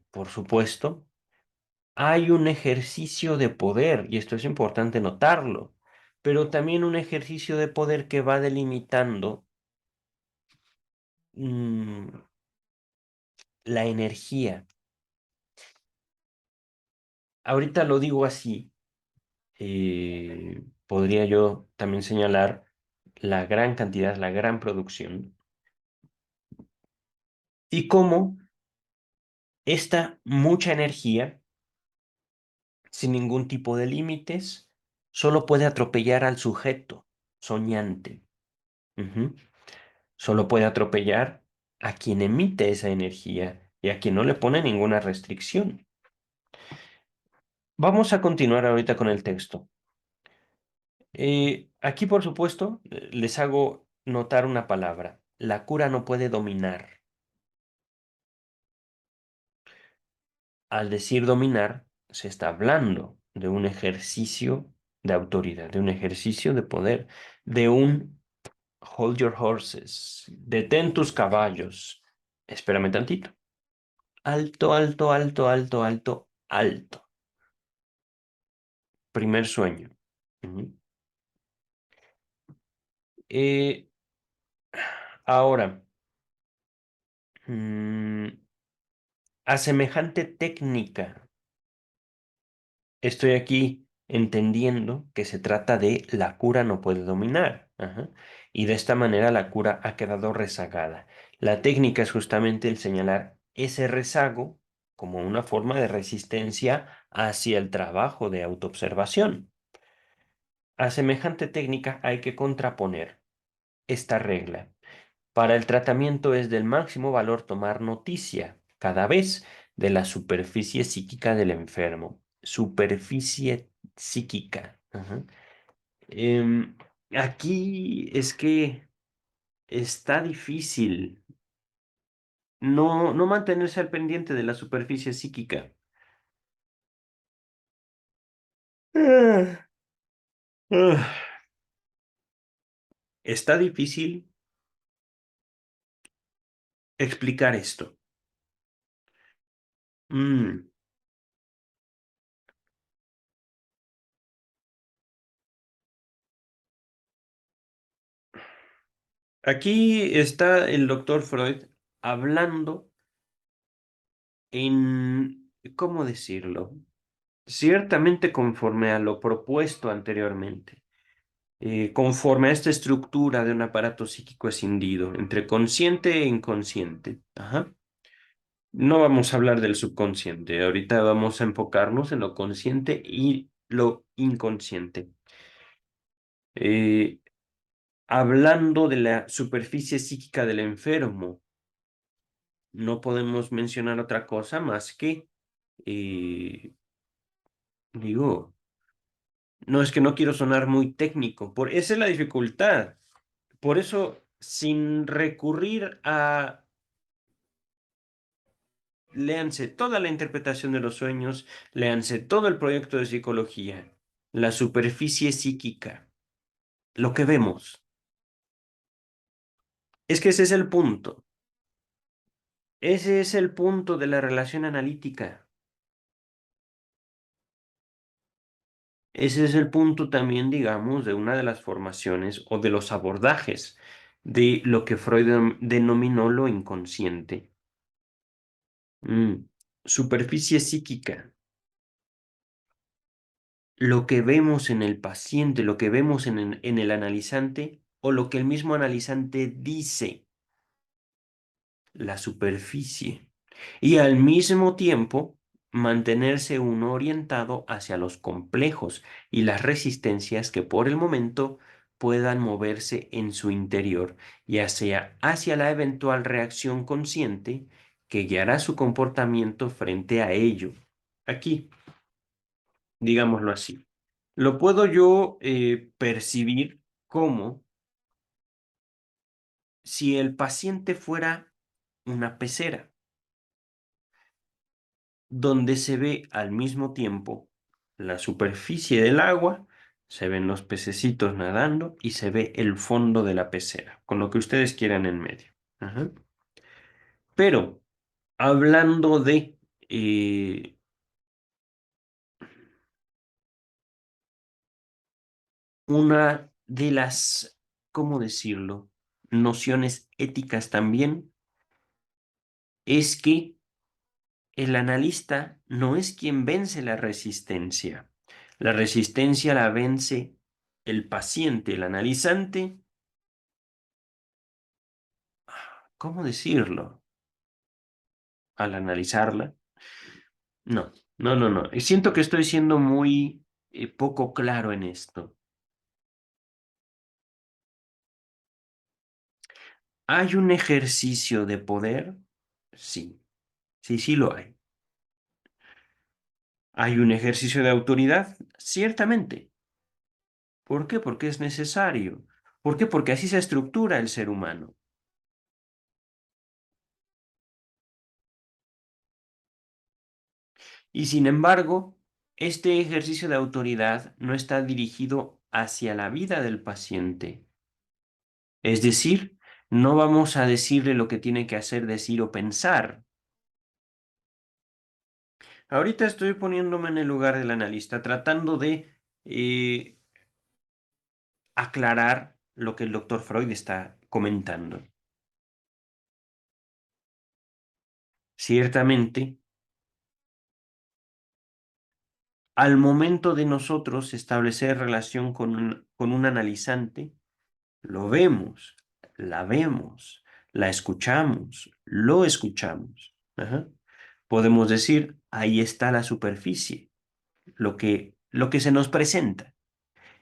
por supuesto, hay un ejercicio de poder, y esto es importante notarlo, pero también un ejercicio de poder que va delimitando mm, la energía. Ahorita lo digo así, podría yo también señalar la gran cantidad, la gran producción, y cómo esta mucha energía, sin ningún tipo de límites, solo puede atropellar al sujeto soñante. Ujú. Solo puede atropellar a quien emite esa energía y a quien no le pone ninguna restricción. Vamos a continuar ahorita con el texto. Aquí, por supuesto, les hago notar una palabra. La cura no puede dominar. Al decir dominar, se está hablando de un ejercicio de autoridad, de un ejercicio de poder, de un hold your horses, detén tus caballos. Espérame tantito. Alto, alto, alto, alto, alto, alto. Primer sueño. Ujú. Eh, ahora, mm, a semejante técnica Estoy aquí entendiendo que se trata de la cura no puede dominar. Ajá. Y de esta manera la cura ha quedado rezagada. La técnica es justamente el señalar ese rezago como una forma de resistencia hacia el trabajo de autoobservación. A semejante técnica hay que contraponer esta regla. Para el tratamiento es del máximo valor tomar noticia cada vez de la superficie psíquica del enfermo. Superficie psíquica. Ajá. Em, Aquí es que está difícil no mantenerse al pendiente de la superficie psíquica. Ah, ah. Está difícil explicar esto. Mm. Aquí está el doctor Freud hablando en, ¿cómo decirlo? Ciertamente conforme a lo propuesto anteriormente, conforme a esta estructura de un aparato psíquico escindido entre consciente e inconsciente. Ajá. No vamos a hablar del subconsciente, ahorita vamos a enfocarnos en lo consciente y lo inconsciente. Eh, Hablando de la superficie psíquica del enfermo, no podemos mencionar otra cosa más que, eh, digo, no es que no quiero sonar muy técnico, esa es la dificultad. Por eso, sin recurrir a, léanse toda la interpretación de los sueños, léanse todo el proyecto de psicología, la superficie psíquica, lo que vemos. Es que ese es el punto. Ese es el punto de la relación analítica. Ese es el punto también, digamos, de una de las formaciones o de los abordajes de lo que Freud denominó lo inconsciente. Superficie psíquica. Lo que vemos en el paciente, lo que vemos en el analizante o lo que el mismo analizante dice, la superficie. Y al mismo tiempo mantenerse uno orientado hacia los complejos y las resistencias que por el momento puedan moverse en su interior, ya sea hacia la eventual reacción consciente que guiará su comportamiento frente a ello. Aquí, digámoslo así. Lo puedo yo percibir como si el paciente fuera una pecera, donde se ve al mismo tiempo la superficie del agua, se ven los pececitos nadando y se ve el fondo de la pecera, con lo que ustedes quieran en medio. Ajá. Pero hablando de eh, una de las, ¿cómo decirlo? Nociones éticas también, es que el analista no es quien vence la resistencia. La resistencia la vence el paciente, el analizante. ¿Cómo decirlo? Al analizarla. No, no. Y siento que estoy siendo muy poco claro en esto. ¿Hay un ejercicio de poder? Sí, sí lo hay. ¿Hay un ejercicio de autoridad? Ciertamente. ¿Por qué? Porque es necesario. ¿Por qué? Porque así se estructura el ser humano. Y sin embargo, este ejercicio de autoridad no está dirigido hacia la vida del paciente. Es decir, no vamos a decirle lo que tiene que hacer, decir o pensar. Ahorita estoy poniéndome en el lugar del analista, tratando de eh, aclarar lo que el doctor Freud está comentando. Ciertamente, Al momento de nosotros establecer relación con un analizante, lo vemos, la escuchamos, lo escuchamos. Ajá. Podemos decir, ahí está la superficie, lo que se nos presenta.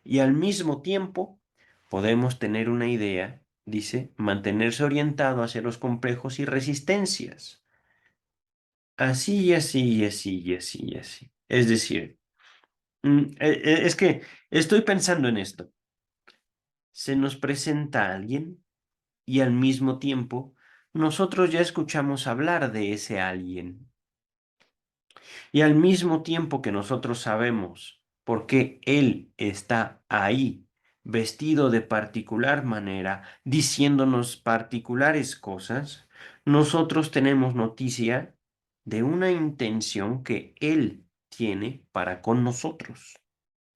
Y al mismo tiempo, podemos tener una idea, dice, mantenerse orientado hacia los complejos y resistencias. Así y así y así y así y así. Es decir, es que estoy pensando en esto. Se nos presenta alguien y al mismo tiempo nosotros ya escuchamos hablar de ese alguien. Y al mismo tiempo que nosotros sabemos por qué él está ahí, vestido de particular manera, diciéndonos particulares cosas, nosotros tenemos noticia de una intención que él tiene para con nosotros.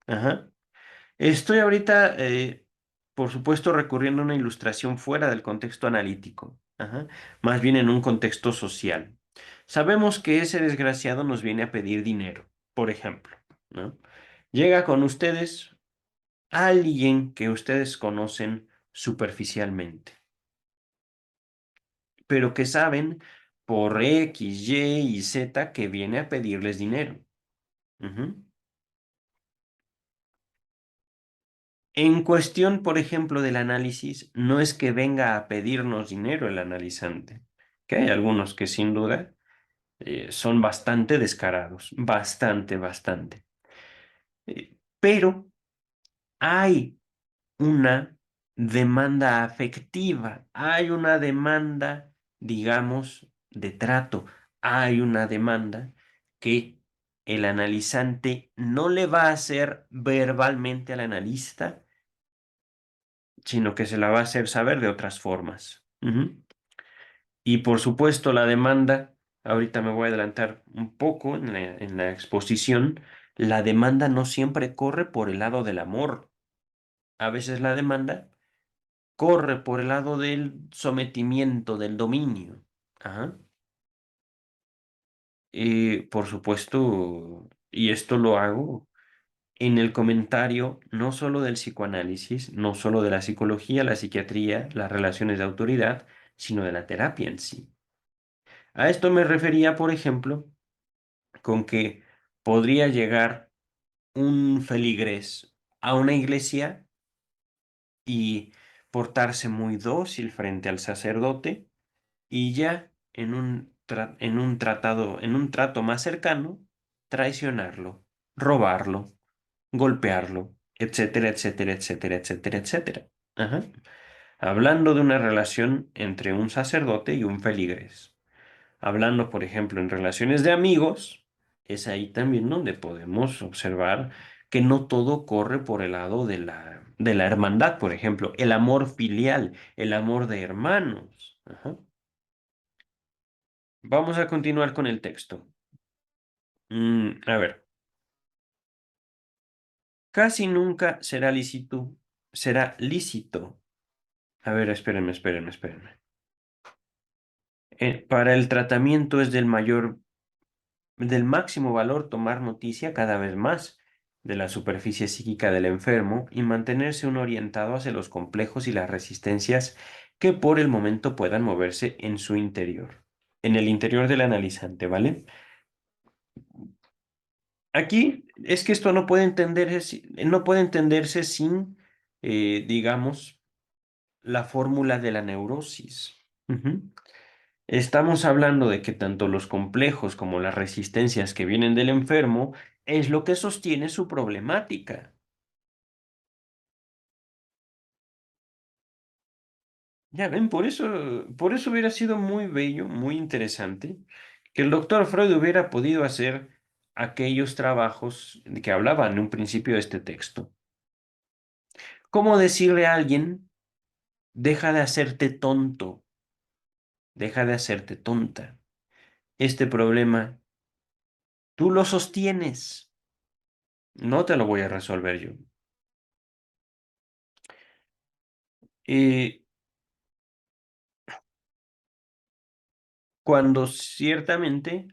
Ajá. Estoy ahorita, por supuesto, recurriendo a una ilustración fuera del contexto analítico, ajá, más bien en un contexto social. Sabemos que ese desgraciado nos viene a pedir dinero, por ejemplo, ¿no? Llega con ustedes alguien que ustedes conocen superficialmente, pero que saben por X, Y y Z que viene a pedirles dinero. Ujú. En cuestión, por ejemplo, del análisis, no es que venga a pedirnos dinero el analizante, que hay algunos que sin duda son bastante descarados, bastante, bastante. Pero hay una demanda afectiva, hay una demanda, digamos, de trato, hay una demanda que el analizante no le va a hacer verbalmente al analista, sino que se la va a hacer saber de otras formas. Ujú. Y por supuesto, la demanda, ahorita me voy a adelantar un poco en la exposición, la demanda no siempre corre por el lado del amor. A veces la demanda corre por el lado del sometimiento, del dominio. Ajá. Y por supuesto, y esto lo hago en el comentario no solo del psicoanálisis, no solo de la psicología, la psiquiatría, las relaciones de autoridad, sino de la terapia en sí. A esto me refería, por ejemplo, con que podría llegar un feligrés a una iglesia y portarse muy dócil frente al sacerdote y ya en un trato más cercano, traicionarlo, robarlo, golpearlo, etcétera, etcétera, etcétera, etcétera, etcétera. Ajá. Hablando de una relación entre un sacerdote y un feligres. Hablando, por ejemplo, en relaciones de amigos, es ahí también donde podemos observar que no todo corre por el lado de la hermandad, por ejemplo, el amor filial, el amor de hermanos. Ajá. Vamos a continuar con el texto. A ver, casi nunca será lícito. A ver, espérenme. Para el tratamiento es del máximo valor tomar noticia cada vez más de la superficie psíquica del enfermo y mantenerse uno orientado hacia los complejos y las resistencias que por el momento puedan moverse en su interior, en el interior del analizante, ¿vale? Aquí es que esto no puede entenderse, no puede entenderse sin, digamos, la fórmula de la neurosis. Ujú. Estamos hablando de que tanto los complejos como las resistencias que vienen del enfermo es lo que sostiene su problemática. Ya ven, por eso hubiera sido muy bello, muy interesante, que el doctor Freud hubiera podido hacer aquellos trabajos de que hablaban en un principio de este texto. ¿Cómo decirle a alguien, deja de hacerte tonto, deja de hacerte tonta? Este problema, tú lo sostienes, no te lo voy a resolver yo. Eh, Cuando ciertamente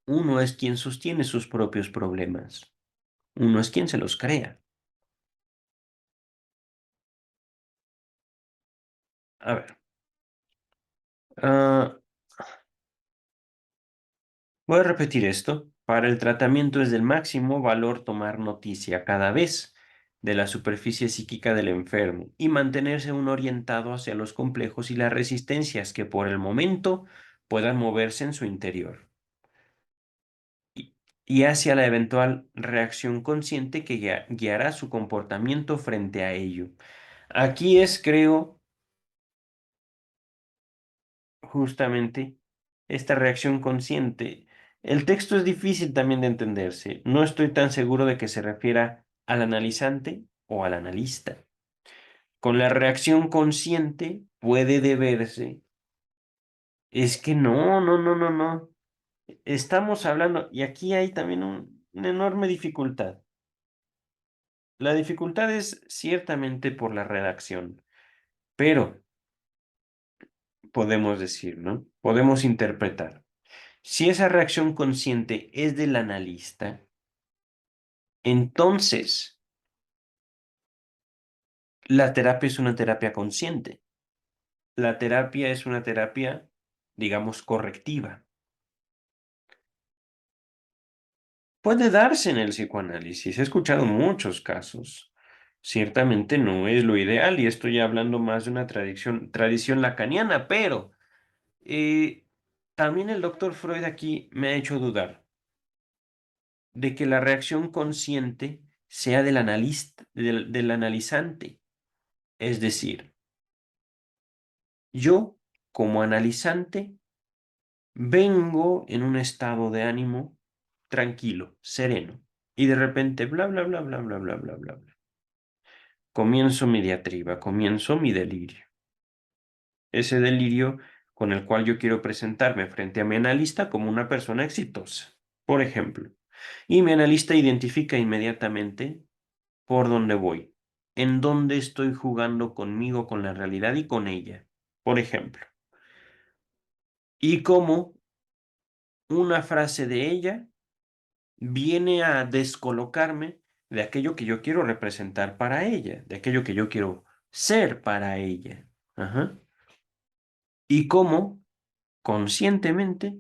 uno es quien sostiene sus propios problemas. Uno es quien se los crea. A ver, ah, voy a repetir esto. Para el tratamiento es del máximo valor tomar noticia cada vez de la superficie psíquica del enfermo y mantenerse uno orientado hacia los complejos y las resistencias que por el momento puedan moverse en su interior y, y hacia la eventual reacción consciente que guiará su comportamiento frente a ello. Aquí es, creo, justamente esta reacción consciente. El texto es difícil también de entenderse. No estoy tan seguro de que se refiera al analizante o al analista. Con la reacción consciente puede deberse. Es que no. Estamos hablando, y aquí hay también una enorme dificultad. La dificultad es ciertamente por la redacción, pero podemos decir, ¿no? Podemos interpretar. Si esa reacción consciente es del analista, entonces la terapia es una terapia consciente. La terapia es una terapia, digamos, correctiva. Puede darse en el psicoanálisis. He escuchado muchos casos. Ciertamente no es lo ideal y estoy hablando más de una tradición lacaniana, pero también el doctor Freud aquí me ha hecho dudar de que la reacción consciente sea del analista, del analizante. Es decir, yo, como analizante, vengo en un estado de ánimo tranquilo, sereno, y de repente, bla, bla, bla, bla, bla, bla, bla, bla, bla. Comienzo mi diatriba, comienzo mi delirio. Ese delirio con el cual yo quiero presentarme frente a mi analista como una persona exitosa, por ejemplo. Y mi analista identifica inmediatamente por dónde voy, en dónde estoy jugando conmigo, con la realidad y con ella, por ejemplo. Y cómo una frase de ella viene a descolocarme de aquello que yo quiero representar para ella, de aquello que yo quiero ser para ella. Ajá. Y cómo conscientemente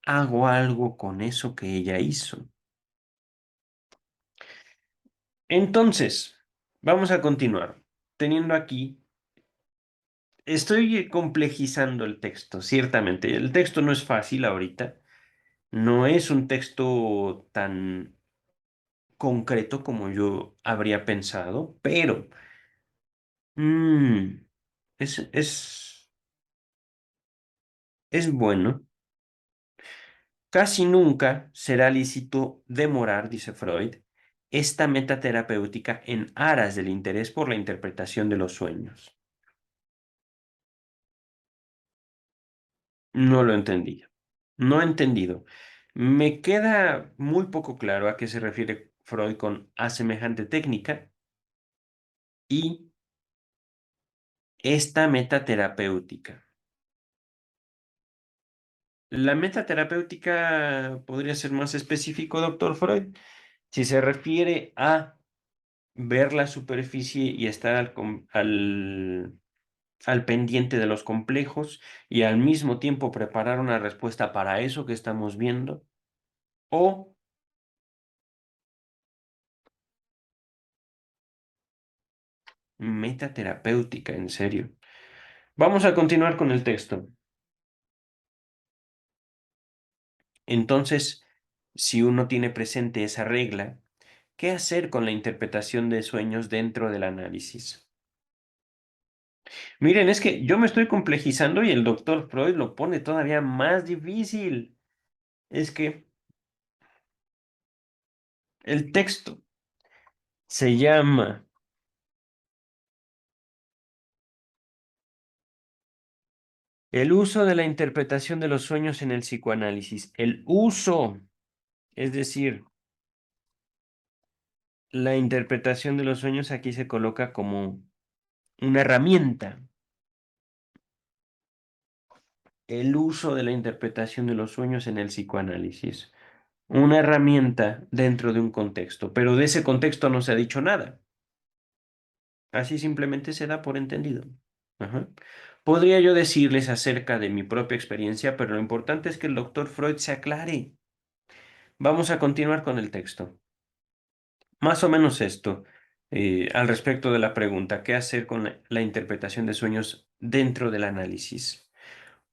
hago algo con eso que ella hizo. Entonces, vamos a continuar. Teniendo aquí, estoy complejizando el texto, ciertamente. El texto no es fácil ahorita. No es un texto tan concreto como yo habría pensado, pero mm, es, es, es bueno. Casi nunca será lícito demorar, dice Freud, esta meta terapéutica en aras del interés por la interpretación de los sueños. No lo he entendido. No he entendido. Me queda muy poco claro a qué se refiere Freud con a semejante técnica y esta meta terapéutica. La meta terapéutica podría ser más específico, doctor Freud, si se refiere a ver la superficie y estar al pendiente de los complejos y al mismo tiempo preparar una respuesta para eso que estamos viendo, o meta terapéutica, en serio. Vamos a continuar con el texto. Entonces, si uno tiene presente esa regla, ¿qué hacer con la interpretación de sueños dentro del análisis? Miren, es que yo me estoy complejizando y el doctor Freud lo pone todavía más difícil. Es que el texto se llama el uso de la interpretación de los sueños en el psicoanálisis. El uso, es decir, la interpretación de los sueños aquí se coloca como una herramienta. El uso de la interpretación de los sueños en el psicoanálisis. una herramienta dentro de un contexto, pero de ese contexto no se ha dicho nada. Así simplemente se da por entendido. Ajá. Podría yo decirles acerca de mi propia experiencia, pero lo importante es que el doctor Freud se aclare. Vamos a continuar con el texto. Más o menos esto, al respecto de la pregunta, ¿qué hacer con la interpretación de sueños dentro del análisis?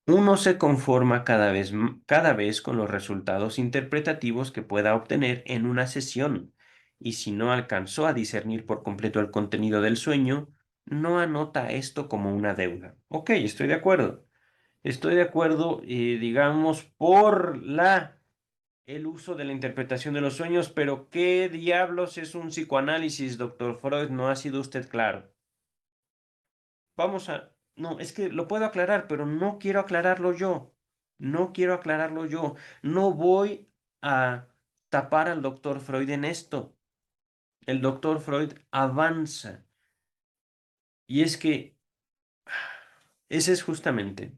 Uno se conforma cada vez con los resultados interpretativos que pueda obtener en una sesión, y si no alcanzó a discernir por completo el contenido del sueño, no anota esto como una deuda. Ok, estoy de acuerdo. Estoy de acuerdo, digamos, por el uso de la interpretación de los sueños, pero ¿qué diablos es un psicoanálisis, doctor Freud? No ha sido usted claro. Vamos a... No, es que lo puedo aclarar, pero no quiero aclararlo yo. No quiero aclararlo yo. No voy a tapar al doctor Freud en esto. El doctor Freud avanza. Y es que ese es justamente.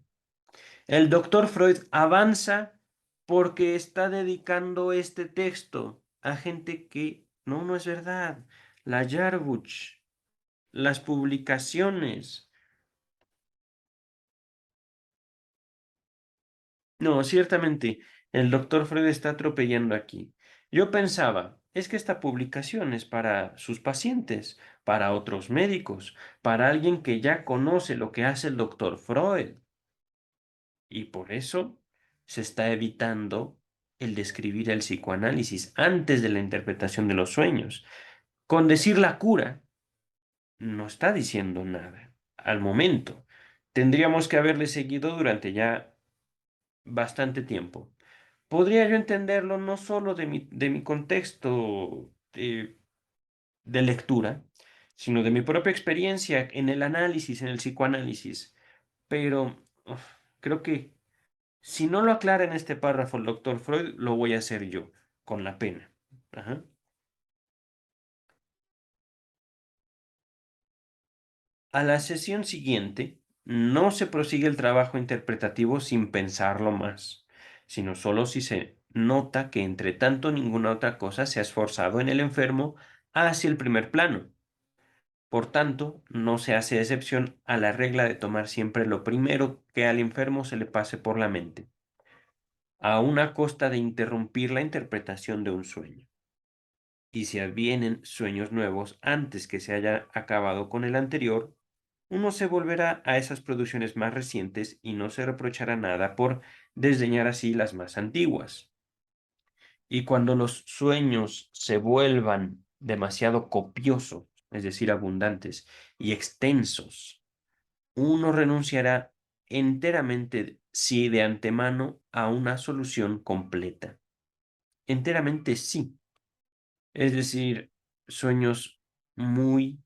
El doctor Freud avanza porque está dedicando este texto a gente que no es verdad. La Yarbuch, las publicaciones. No, ciertamente, el doctor Freud está atropellando aquí. Yo pensaba, es que esta publicación es para sus pacientes, para otros médicos, para alguien que ya conoce lo que hace el doctor Freud. Y por eso se está evitando el describir el psicoanálisis antes de la interpretación de los sueños. Con decir la cura, no está diciendo nada. Al momento, tendríamos que haberle seguido durante ya bastante tiempo. Podría yo entenderlo no solo de mi contexto de lectura, sino de mi propia experiencia en el análisis, en el psicoanálisis. Pero creo que si no lo aclara en este párrafo el doctor Freud, lo voy a hacer yo, con la pena. Ajá. A la sesión siguiente, no se prosigue el trabajo interpretativo sin pensarlo más, sino solo si se nota que entre tanto ninguna otra cosa se ha esforzado en el enfermo hacia el primer plano. Por tanto, no se hace excepción a la regla de tomar siempre lo primero que al enfermo se le pase por la mente, a una costa de interrumpir la interpretación de un sueño. Y si advienen sueños nuevos antes que se haya acabado con el anterior, uno se volverá a esas producciones más recientes y no se reprochará nada por desdeñar así las más antiguas. Y cuando los sueños se vuelvan demasiado copiosos, es decir, abundantes y extensos, uno renunciará enteramente, sí de antemano, a una solución completa. Enteramente sí. Es decir, sueños muy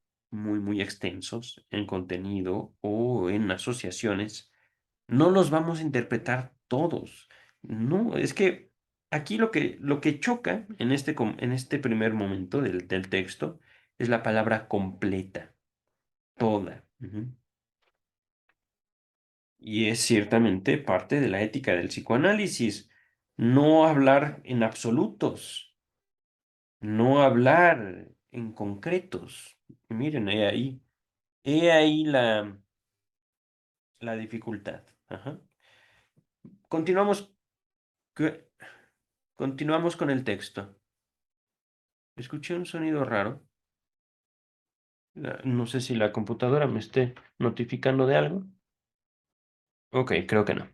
extensos en contenido o en asociaciones, no los vamos a interpretar todos. No, es que aquí lo que choca en este primer momento del texto es la palabra completa, toda. Ujú. Y es ciertamente parte de la ética del psicoanálisis, no hablar en absolutos, no hablar en concretos. Miren, he ahí la dificultad. Ajá. Continuamos, que- continuamos con el texto. Escuché un sonido raro. No sé si la computadora me esté notificando de algo. Ok, creo que no.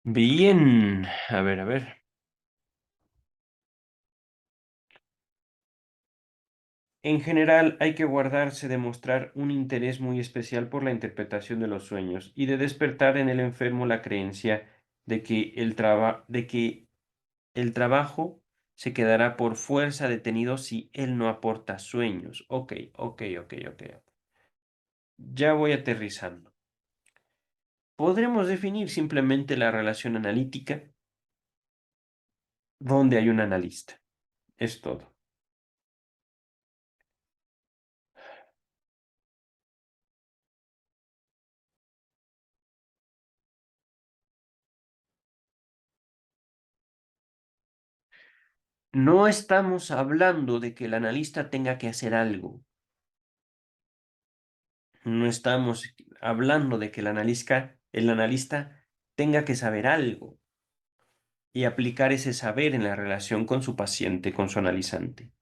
Bien, a ver, a ver. En general, hay que guardarse de mostrar un interés muy especial por la interpretación de los sueños y de despertar en el enfermo la creencia de que el trabajo se quedará por fuerza detenido si él no aporta sueños. Ok, ok, ok, ok. Ya voy aterrizando. Podremos definir simplemente la relación analítica donde hay un analista. Es todo. No estamos hablando de que el analista tenga que hacer algo. No estamos hablando de que el analista tenga que saber algo y aplicar ese saber en la relación con su paciente, con su analizante.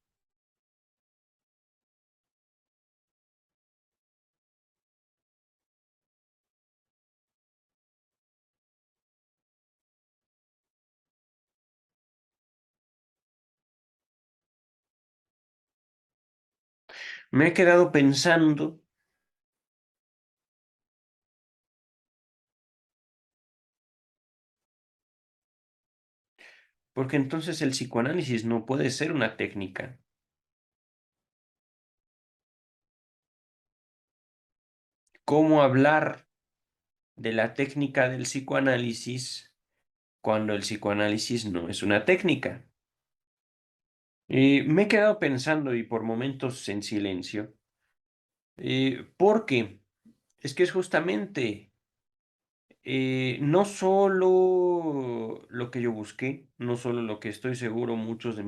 Me he quedado pensando, porque entonces el psicoanálisis no puede ser una técnica. ¿Cómo hablar de la técnica del psicoanálisis cuando el psicoanálisis no es una técnica? Me he quedado pensando y por momentos en silencio, porque es que es justamente no solo lo que yo busqué, no solo lo que estoy seguro muchos de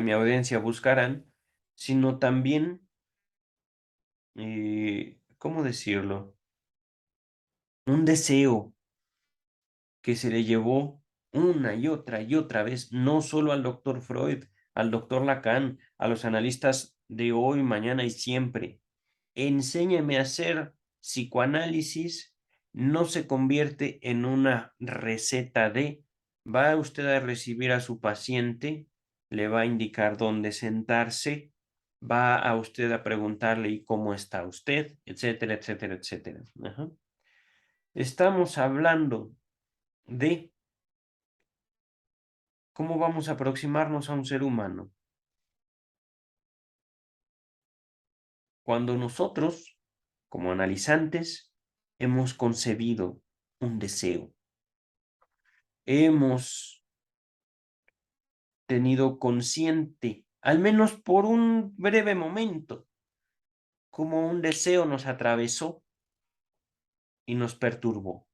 mi audiencia buscarán, sino también, ¿cómo decirlo? Un deseo que se le llevó una y otra vez, no solo al doctor Freud, al doctor Lacan, a los analistas de hoy, mañana y siempre. Enséñeme a hacer psicoanálisis, no se convierte en una receta de, va usted a recibir a su paciente, le va a indicar dónde sentarse, va a usted a preguntarle y cómo está usted, etcétera, etcétera, etcétera. Ajá. Estamos hablando de cómo vamos a aproximarnos a un ser humano cuando nosotros, como analizantes, hemos concebido un deseo, hemos tenido consciente, al menos por un breve momento, como un deseo nos atravesó y nos perturbó,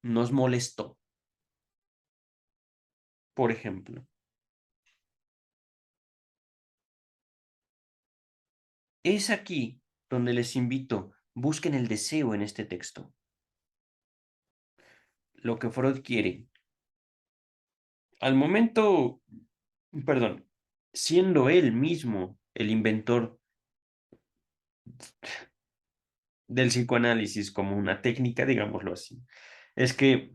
nos molestó. Por ejemplo, es aquí donde les invito, busquen el deseo en este texto, lo que Freud quiere. Al momento, perdón, siendo él mismo el inventor del psicoanálisis como una técnica, digámoslo así, es que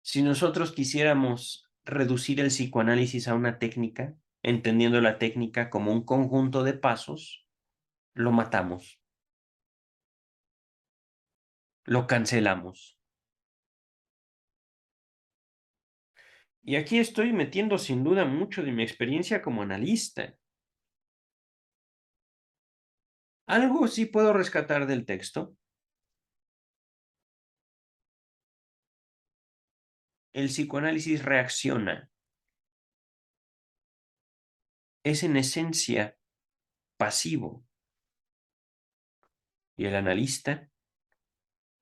si nosotros quisiéramos reducir el psicoanálisis a una técnica, entendiendo la técnica como un conjunto de pasos, lo matamos, lo cancelamos. Y aquí estoy metiendo sin duda mucho de mi experiencia como analista. Algo sí puedo rescatar del texto. El psicoanálisis reacciona, es en esencia pasivo. Y el analista,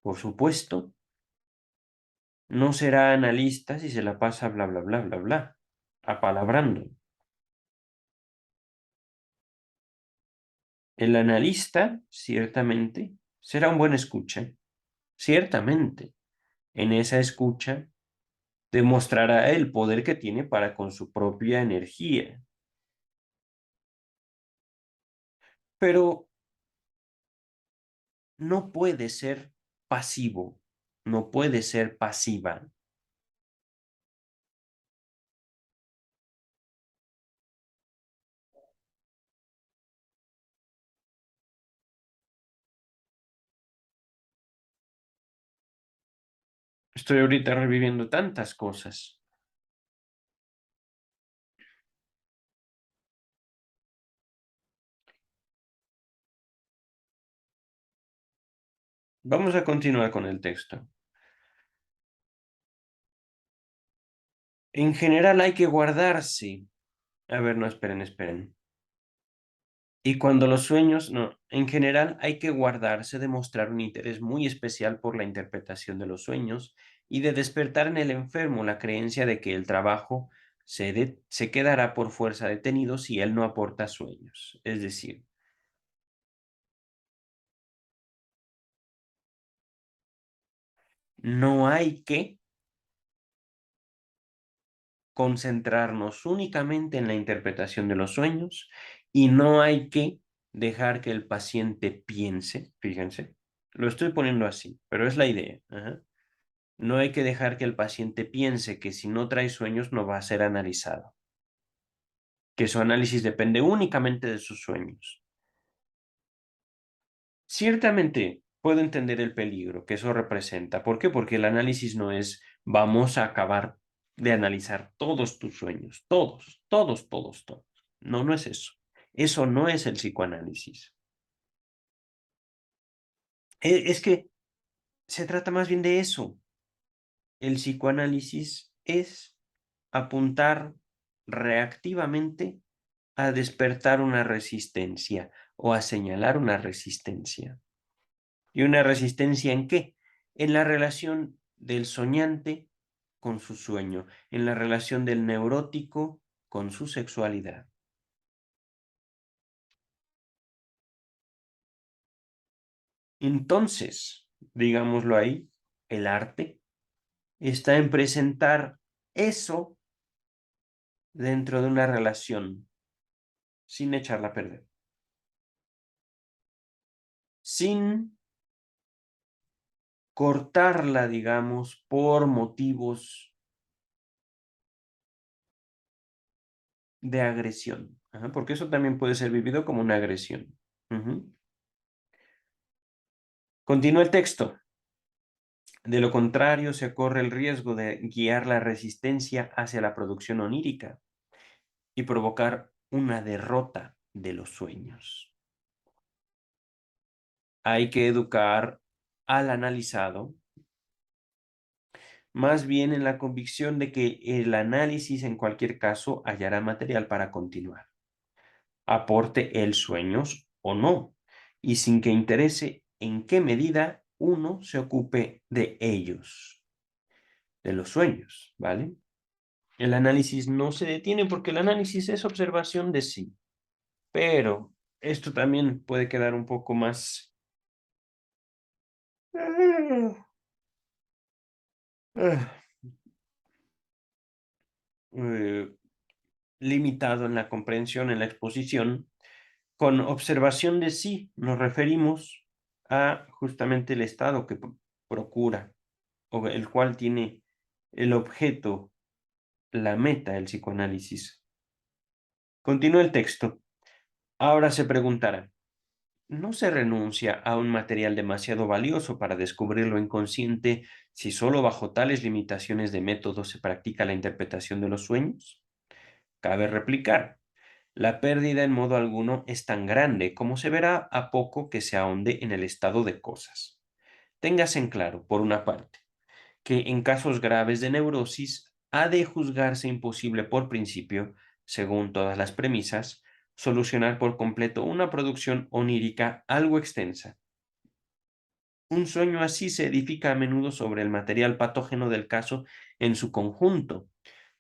por supuesto, no será analista si se la pasa bla, bla, bla, bla, bla, apalabrando. El analista, ciertamente, será un buen escucha, ciertamente. En esa escucha demostrará el poder que tiene para con su propia energía. Pero no puede ser pasivo, no puede ser pasiva. Estoy ahorita reviviendo tantas cosas. Vamos a continuar con el texto. En general hay que guardarse. A ver, no, esperen, esperen. Y cuando los sueños, no, en general hay que guardarse de mostrar un interés muy especial por la interpretación de los sueños y de despertar en el enfermo la creencia de que el trabajo se quedará por fuerza detenido si él no aporta sueños. Es decir, no hay que concentrarnos únicamente en la interpretación de los sueños y no hay que dejar que el paciente piense, fíjense, lo estoy poniendo así, pero es la idea. Ajá. No hay que dejar que el paciente piense que si no trae sueños no va a ser analizado, que su análisis depende únicamente de sus sueños. Ciertamente puedo entender el peligro que eso representa. ¿Por qué? Porque el análisis no es vamos a acabar de analizar todos tus sueños, todos, todos, todos, todos. No, no es eso. Eso no es el psicoanálisis. Es que se trata más bien de eso. El psicoanálisis es apuntar reactivamente a despertar una resistencia o a señalar una resistencia. ¿Y una resistencia en qué? En la relación del soñante con su sueño, en la relación del neurótico con su sexualidad. Entonces, digámoslo ahí, el arte está en presentar eso dentro de una relación sin echarla a perder, sin cortarla, digamos, por motivos de agresión. Ajá, porque eso también puede ser vivido como una agresión. Ujú. Continúa el texto. De lo contrario, se corre el riesgo de guiar la resistencia hacia la producción onírica y provocar una derrota de los sueños. Hay que educar al analizado más bien en la convicción de que el análisis en cualquier caso hallará material para continuar, aporte él sueños o no, y sin que interese en qué medida uno se ocupe de ellos, de los sueños, ¿vale? El análisis no se detiene porque el análisis es observación de sí, pero esto también puede quedar un poco más eh, limitado en la comprensión, en la exposición. Con observación de sí nos referimos a justamente el estado que procura o el cual tiene el objeto, la meta, el psicoanálisis. Continúa el texto. Ahora se preguntará, ¿no se renuncia a un material demasiado valioso para descubrir lo inconsciente si solo bajo tales limitaciones de método se practica la interpretación de los sueños? Cabe replicar, la pérdida en modo alguno es tan grande como se verá a poco que se ahonde en el estado de cosas. Téngase en claro, por una parte, que en casos graves de neurosis ha de juzgarse imposible por principio, según todas las premisas, solucionar por completo una producción onírica algo extensa. Un sueño así se edifica a menudo sobre el material patógeno del caso en su conjunto,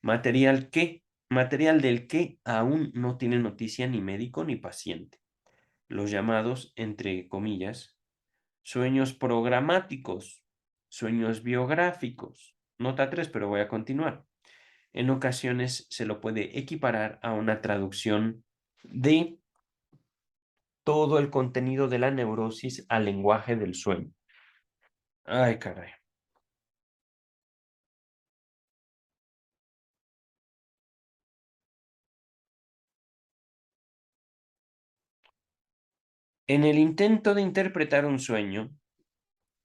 material del que aún no tiene noticia ni médico ni paciente. Los llamados, entre comillas, sueños programáticos, sueños biográficos. Nota 3, pero voy a continuar. En ocasiones se lo puede equiparar a una traducción de todo el contenido de la neurosis al lenguaje del sueño. Ay, caray. En el intento de interpretar un sueño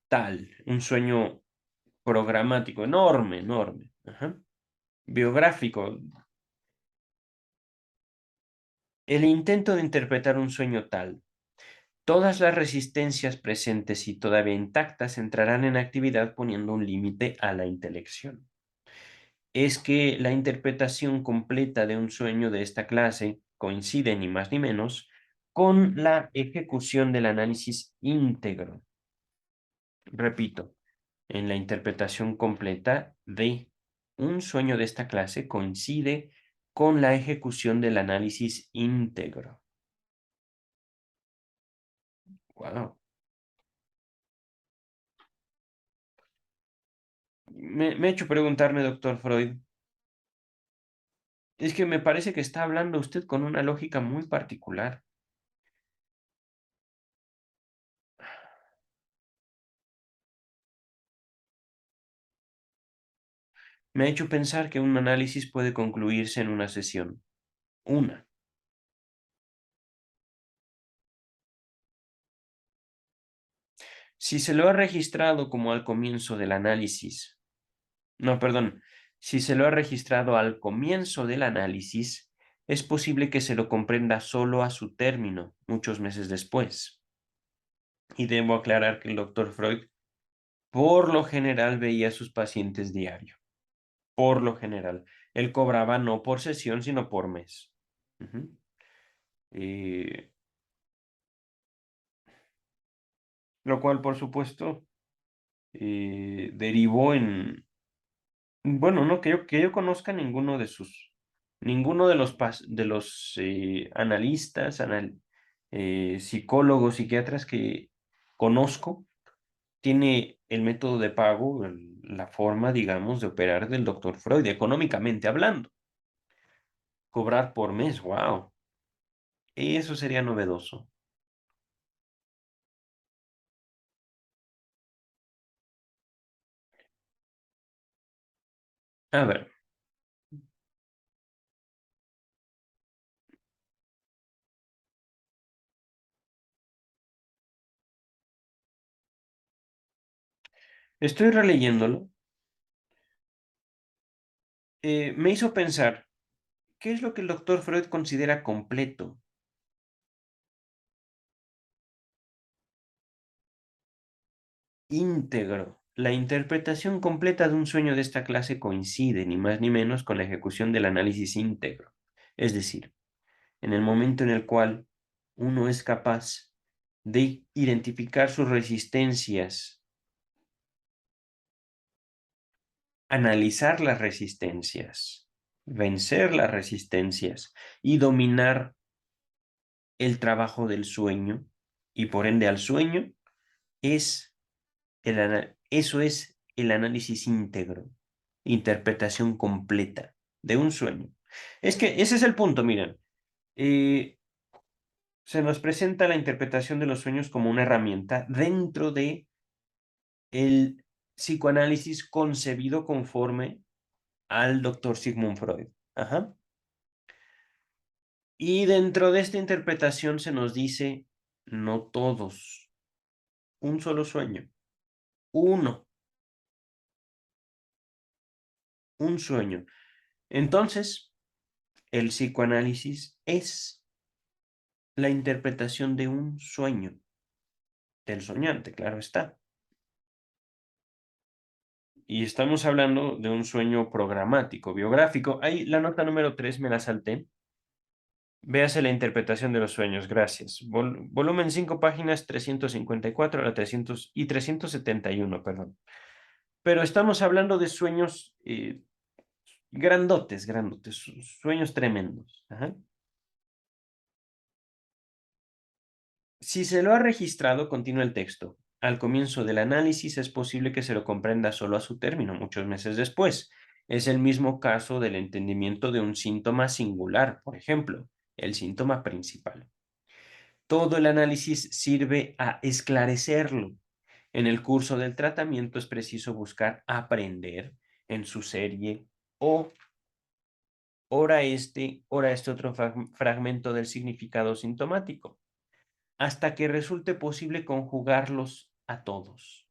tal, un sueño programático enorme, enorme, ajá, biográfico, el intento de interpretar un sueño tal, todas las resistencias presentes y todavía intactas entrarán en actividad poniendo un límite a la intelección. Es que la interpretación completa de un sueño de esta clase coincide ni más ni menos con la ejecución del análisis íntegro. Repito, en la interpretación completa de un sueño de esta clase coincide con la ejecución del análisis íntegro. Wow. Me ha hecho preguntarme, doctor Freud, es que me parece que está hablando usted con una lógica muy particular. Me ha hecho pensar que un análisis puede concluirse en una sesión. Una. Si se lo ha registrado como al comienzo del análisis, no, perdón, si se lo ha registrado al comienzo del análisis, es posible que se lo comprenda solo a su término, muchos meses después. Y debo aclarar que el doctor Freud, por lo general, veía a sus pacientes diario. Por lo general. Él cobraba no por sesión, sino por mes. Ujú. Eh, lo cual, por supuesto, derivó en, bueno, no que yo conozca ninguno de los analistas, psicólogos, psiquiatras que conozco, tiene el método de pago, la forma, digamos, de operar del doctor Freud, económicamente hablando. Cobrar por mes, wow. Eso sería novedoso. A ver, estoy releyéndolo. Me hizo pensar, ¿qué es lo que el doctor Freud considera completo? Íntegro. La interpretación completa de un sueño de esta clase coincide, ni más ni menos, con la ejecución del análisis íntegro. Es decir, en el momento en el cual uno es capaz de identificar sus resistencias, analizar las resistencias, vencer las resistencias y dominar el trabajo del sueño y por ende al sueño, es eso es el análisis íntegro, interpretación completa de un sueño. Es que ese es el punto, miren. Eh, Se nos presenta la interpretación de los sueños como una herramienta dentro de el psicoanálisis concebido conforme al doctor Sigmund Freud. Ajá. Y dentro de esta interpretación se nos dice, no todos, un solo sueño, uno, un sueño. Entonces, el psicoanálisis es la interpretación de un sueño, del soñante, claro está. Y estamos hablando de un sueño programático, biográfico. Ahí la nota número 3 me la salté. Véase la interpretación de los sueños, gracias. Volumen 5 páginas 354 a 300 y 371, perdón. Pero estamos hablando de sueños grandotes, grandotes, sueños tremendos. Ajá. Si se lo ha registrado, continúa el texto. Al comienzo del análisis es posible que se lo comprenda solo a su término, muchos meses después. Es el mismo caso del entendimiento de un síntoma singular, por ejemplo, el síntoma principal. Todo el análisis sirve a esclarecerlo. En el curso del tratamiento es preciso buscar aprender en su serie o ora este otro fragmento del significado sintomático, hasta que resulte posible conjugarlos a todos.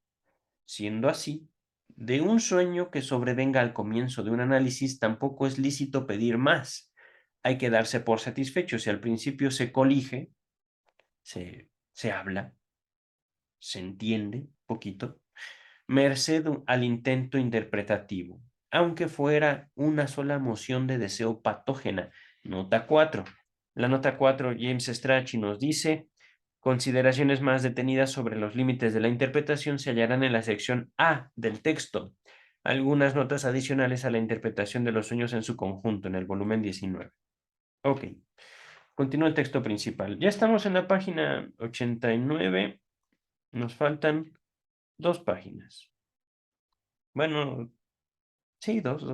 Siendo así, de un sueño que sobrevenga al comienzo de un análisis tampoco es lícito pedir más. Hay que darse por satisfecho si al principio se colige, se habla, se entiende poquito, merced al intento interpretativo, aunque fuera una sola moción de deseo patógena. Nota 4. La nota 4, James Strachey nos dice, consideraciones más detenidas sobre los límites de la interpretación se hallarán en la sección A del texto. Algunas notas adicionales a la interpretación de los sueños en su conjunto, en el volumen 19. Ok, continúa el texto principal. Ya estamos en la página 89. Nos faltan 2 páginas. Bueno, sí, dos.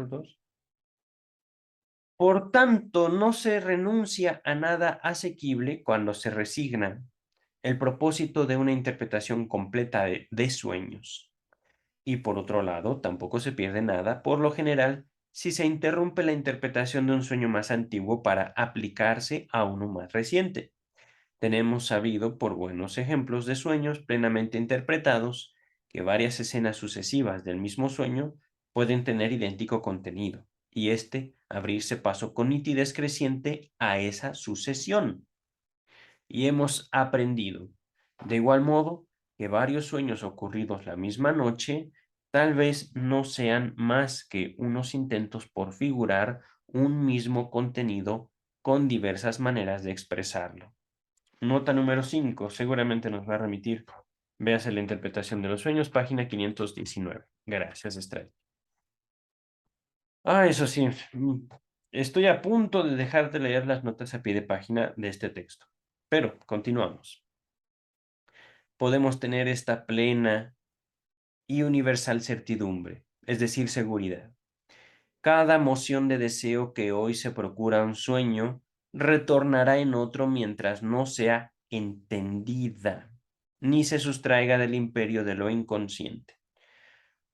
Por tanto, no se renuncia a nada asequible cuando se resigna el propósito de una interpretación completa de sueños. Y por otro lado, tampoco se pierde nada, por lo general, si se interrumpe la interpretación de un sueño más antiguo para aplicarse a uno más reciente. Tenemos sabido por buenos ejemplos de sueños plenamente interpretados que varias escenas sucesivas del mismo sueño pueden tener idéntico contenido, y éste abrirse paso con nitidez creciente a esa sucesión. Y hemos aprendido, de igual modo, que varios sueños ocurridos la misma noche tal vez no sean más que unos intentos por figurar un mismo contenido con diversas maneras de expresarlo. Nota número 5 seguramente nos va a remitir. Véase la interpretación de los sueños, página 519. Gracias, Estrella. Eso sí, estoy a punto de dejar de leer las notas a pie de página de este texto. Pero continuamos. Podemos tener esta plena y universal certidumbre, es decir, seguridad. Cada moción de deseo que hoy se procura un sueño retornará en otro mientras no sea entendida, ni se sustraiga del imperio de lo inconsciente.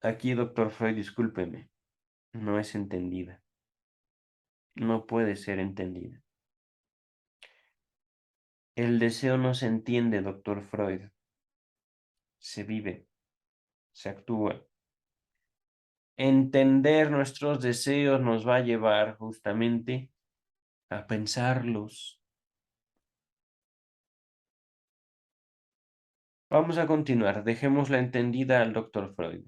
Aquí, doctor Freud, discúlpeme, no es entendida. No puede ser entendida. El deseo no se entiende, doctor Freud. Se vive, se actúa. Entender nuestros deseos nos va a llevar justamente a pensarlos. Vamos a continuar. Dejémosla entendida al doctor Freud.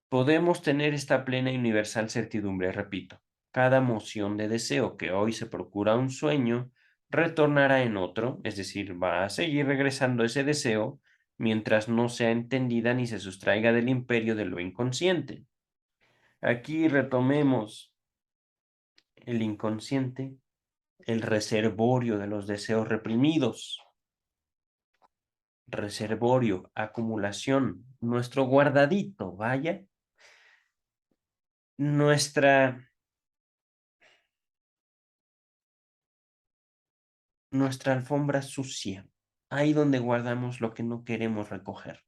Podemos tener esta plena y universal certidumbre, repito. Cada moción de deseo que hoy se procura un sueño retornará en otro, es decir, va a seguir regresando ese deseo mientras no sea entendida ni se sustraiga del imperio de lo inconsciente. Aquí retomemos el inconsciente, el reservorio de los deseos reprimidos. Reservorio, acumulación, nuestro guardadito, vaya, nuestra alfombra sucia, ahí donde guardamos lo que no queremos recoger.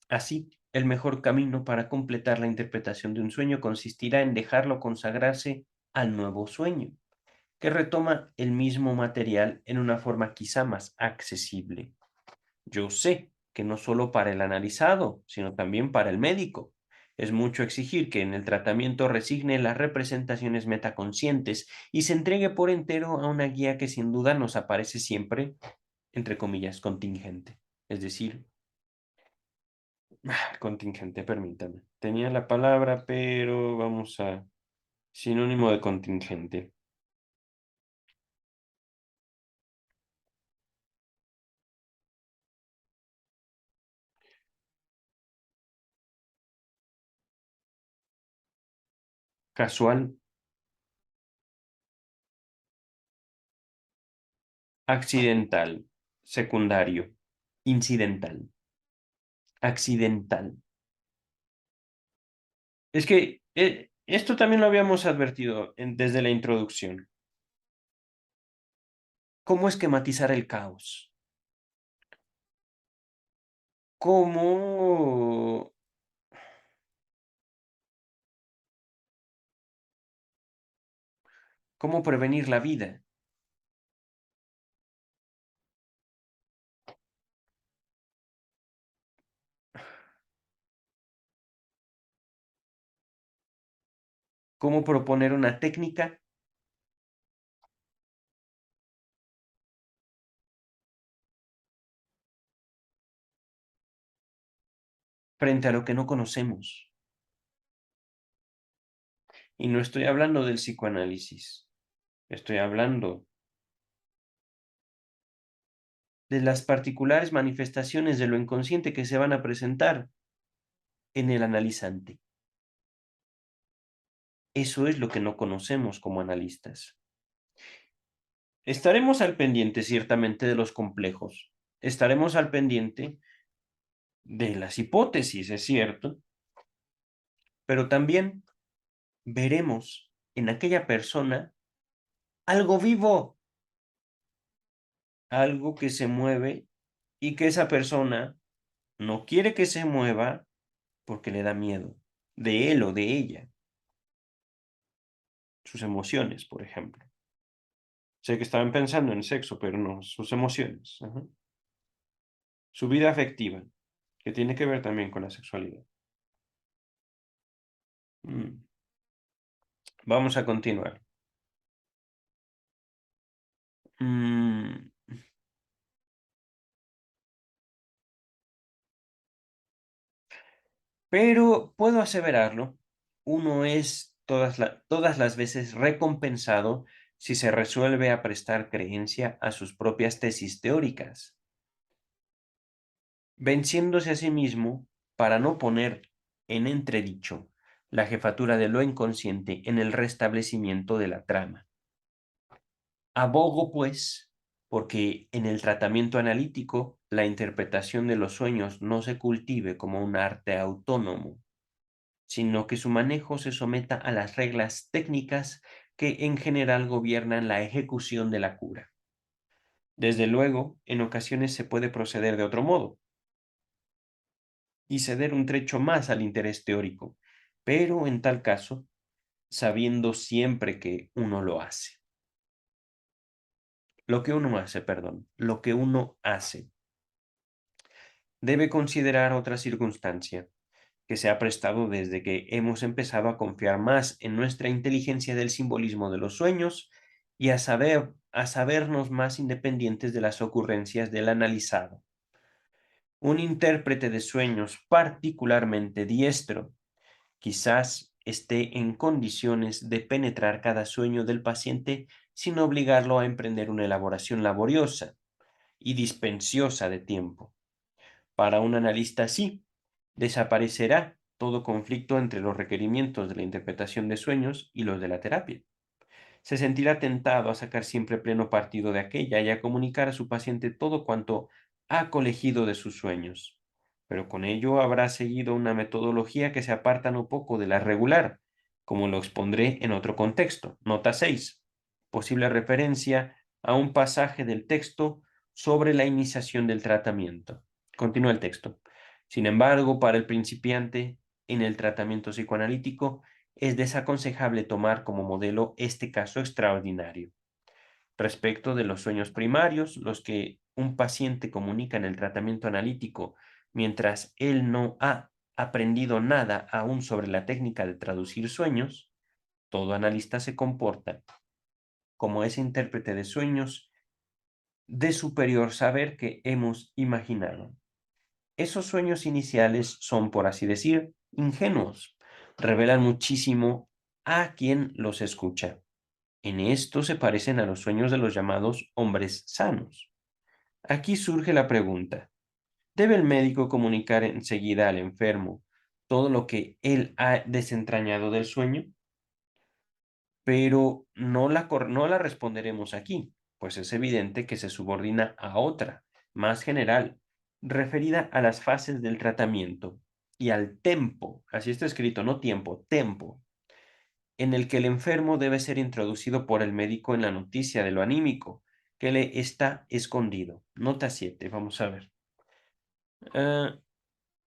Así, el mejor camino para completar la interpretación de un sueño consistirá en dejarlo consagrarse al nuevo sueño, que retoma el mismo material en una forma quizá más accesible. Yo sé que no solo para el analizado, sino también para el médico. Es mucho exigir que en el tratamiento resigne las representaciones metaconscientes y se entregue por entero a una guía que sin duda nos aparece siempre, entre comillas, contingente. Es decir, contingente, permítame. Tenía la palabra, pero vamos a sinónimo de contingente. Casual, accidental, secundario, incidental, accidental. Es que esto también lo habíamos advertido desde la introducción. ¿Cómo esquematizar el caos? ¿Cómo, cómo prevenir la vida cómo proponer una técnica frente a lo que no conocemos? Y no estoy hablando del psicoanálisis, estoy hablando de las particulares manifestaciones de lo inconsciente que se van a presentar en el analizante. Eso es lo que no conocemos como analistas. Estaremos al pendiente ciertamente de los complejos, estaremos al pendiente de las hipótesis, es cierto, pero también veremos en aquella persona algo vivo, algo que se mueve y que esa persona no quiere que se mueva porque le da miedo de él o de ella, sus emociones, por ejemplo. Sé que estaban pensando en sexo, pero no, sus emociones. Ajá. Su vida afectiva, que tiene que ver también con la sexualidad. Mm. Vamos a continuar. Mm, Pero puedo aseverarlo, uno es todas las veces recompensado si se resuelve a prestar creencia a sus propias tesis teóricas, venciéndose a sí mismo para no poner en entredicho la jefatura de lo inconsciente en el restablecimiento de la trama. Abogo, pues, porque en el tratamiento analítico la interpretación de los sueños no se cultive como un arte autónomo, sino que su manejo se someta a las reglas técnicas que en general gobiernan la ejecución de la cura. Desde luego, en ocasiones se puede proceder de otro modo y ceder un trecho más al interés teórico, pero en tal caso, sabiendo siempre que uno lo hace. Lo que uno hace. Debe considerar otra circunstancia que se ha prestado desde que hemos empezado a confiar más en nuestra inteligencia del simbolismo de los sueños y a sabernos más independientes de las ocurrencias del analizado. Un intérprete de sueños particularmente diestro quizás esté en condiciones de penetrar cada sueño del paciente sin obligarlo a emprender una elaboración laboriosa y dispensiosa de tiempo. Para un analista así, desaparecerá todo conflicto entre los requerimientos de la interpretación de sueños y los de la terapia. Se sentirá tentado a sacar siempre pleno partido de aquella y a comunicar a su paciente todo cuanto ha colegido de sus sueños. Pero con ello habrá seguido una metodología que se aparta no poco de la regular, como lo expondré en otro contexto. Nota 6. Posible referencia a un pasaje del texto sobre la iniciación del tratamiento. Continúa el texto. Sin embargo, para el principiante en el tratamiento psicoanalítico, es desaconsejable tomar como modelo este caso extraordinario. Respecto de los sueños primarios, los que un paciente comunica en el tratamiento analítico mientras él no ha aprendido nada aún sobre la técnica de traducir sueños, todo analista se comporta como ese intérprete de sueños de superior saber que hemos imaginado. Esos sueños iniciales son, por así decir, ingenuos. Revelan muchísimo a quien los escucha. En esto se parecen a los sueños de los llamados hombres sanos. Aquí surge la pregunta, ¿debe el médico comunicar enseguida al enfermo todo lo que él ha desentrañado del sueño? Pero no la responderemos aquí, pues es evidente que se subordina a otra, más general, referida a las fases del tratamiento y al tempo, así está escrito, no tiempo, tempo, en el que el enfermo debe ser introducido por el médico en la noticia de lo anímico que le está escondido. Nota 7, vamos a ver. Ah,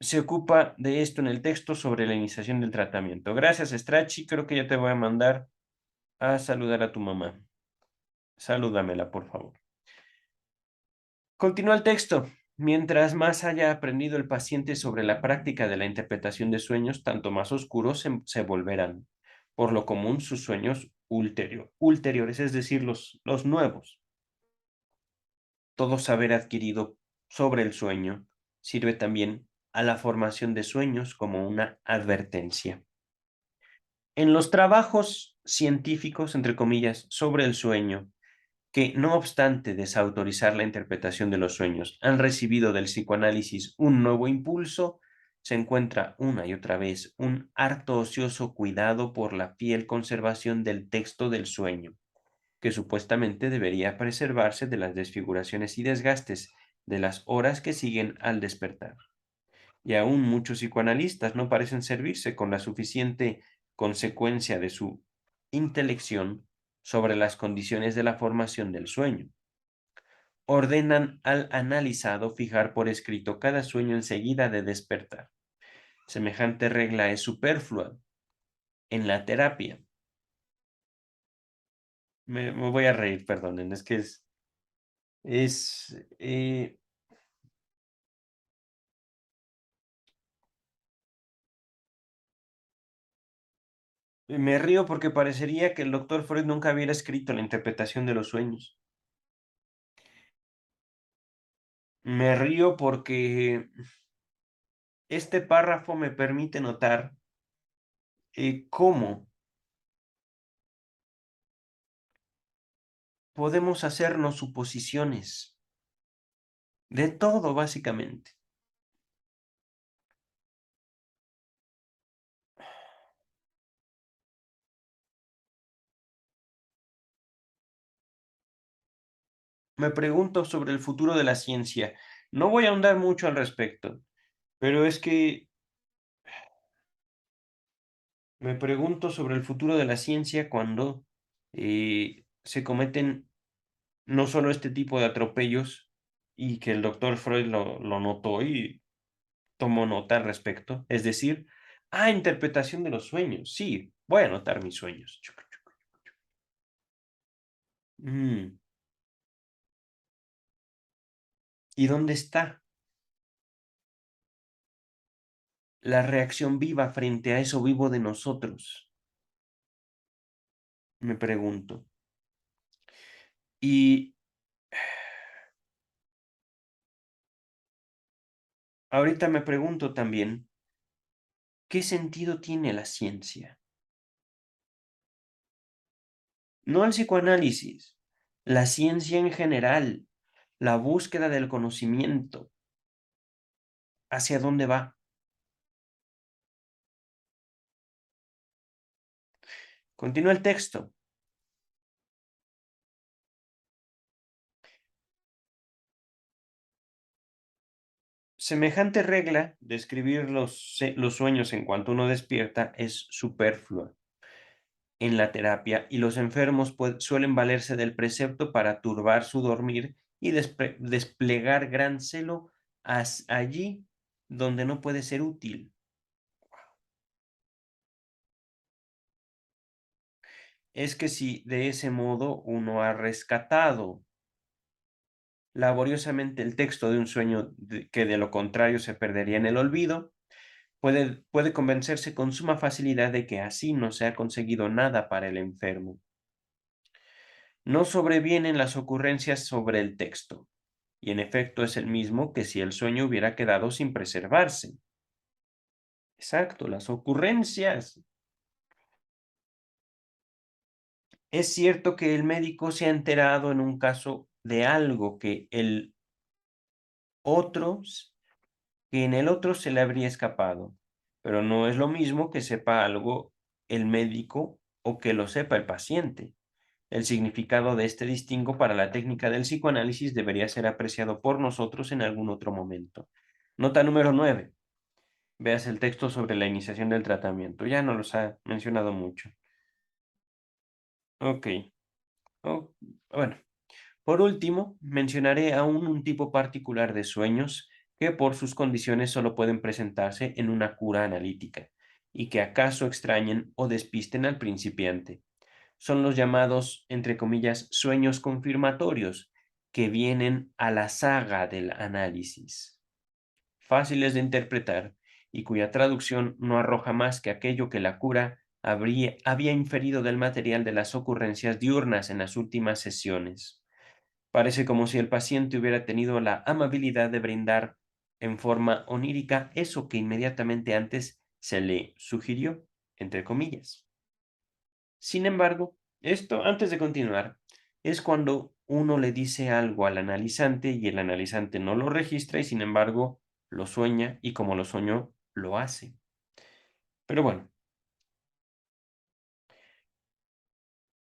se ocupa de esto en el texto sobre la iniciación del tratamiento. Gracias, Strachi. Creo que ya te voy a mandar a saludar a tu mamá. Salúdamela, por favor. Continúa el texto. Mientras más haya aprendido el paciente sobre la práctica de la interpretación de sueños, tanto más oscuros se volverán. Por lo común, sus sueños ulteriores, es decir, los nuevos. Todo saber adquirido sobre el sueño sirve también a la formación de sueños como una advertencia. En los trabajos científicos, entre comillas, sobre el sueño, que no obstante desautorizar la interpretación de los sueños, han recibido del psicoanálisis un nuevo impulso, se encuentra una y otra vez un harto ocioso cuidado por la fiel conservación del texto del sueño, que supuestamente debería preservarse de las desfiguraciones y desgastes de las horas que siguen al despertar. Y aún muchos psicoanalistas no parecen servirse con la suficiente consecuencia de su intelección sobre las condiciones de la formación del sueño. Ordenan al analizado fijar por escrito cada sueño enseguida de despertar. Semejante regla es superflua en la terapia. Me voy a reír, perdonen, es que es me río porque parecería que el doctor Freud nunca hubiera escrito la interpretación de los sueños. Me río porque este párrafo me permite notar cómo podemos hacernos suposiciones de todo, básicamente. Me pregunto sobre el futuro de la ciencia. No voy a ahondar mucho al respecto, pero es que me pregunto sobre el futuro de la ciencia cuando se cometen no solo este tipo de atropellos y que el doctor Freud lo notó y tomó nota al respecto. Es decir, interpretación de los sueños. Sí, voy a anotar mis sueños. Mm, ¿Y dónde está la reacción viva frente a eso vivo de nosotros? Me pregunto. Y ahorita me pregunto también, ¿qué sentido tiene la ciencia? No el psicoanálisis, la ciencia en general, la búsqueda del conocimiento. ¿Hacia dónde va? Continúa el texto. Semejante regla de escribir los sueños en cuanto uno despierta es superflua en la terapia y los enfermos suelen valerse del precepto para turbar su dormir y desplegar gran celo allí donde no puede ser útil. Es que si de ese modo uno ha rescatado laboriosamente el texto de un sueño que de lo contrario se perdería en el olvido, puede convencerse con suma facilidad de que así no se ha conseguido nada para el enfermo. No sobrevienen las ocurrencias sobre el texto, y en efecto es el mismo que si el sueño hubiera quedado sin preservarse. Exacto, las ocurrencias. Es cierto que el médico se ha enterado en un caso de algo otro, que en el otro se le habría escapado, pero no es lo mismo que sepa algo el médico o que lo sepa el paciente. El significado de este distingo para la técnica del psicoanálisis debería ser apreciado por nosotros en algún otro momento. Nota número 9. Veas el texto sobre la iniciación del tratamiento. Ya no los ha mencionado mucho. Ok. Oh, bueno, por último, mencionaré aún un tipo particular de sueños que por sus condiciones solo pueden presentarse en una cura analítica y que acaso extrañen o despisten al principiante. Son los llamados, entre comillas, sueños confirmatorios, que vienen a la saga del análisis, fáciles de interpretar y cuya traducción no arroja más que aquello que la cura había inferido del material de las ocurrencias diurnas en las últimas sesiones. Parece como si el paciente hubiera tenido la amabilidad de brindar en forma onírica eso que inmediatamente antes se le sugirió, entre comillas. Sin embargo, esto, antes de continuar, es cuando uno le dice algo al analizante y el analizante no lo registra y sin embargo lo sueña y como lo soñó, lo hace. Pero bueno,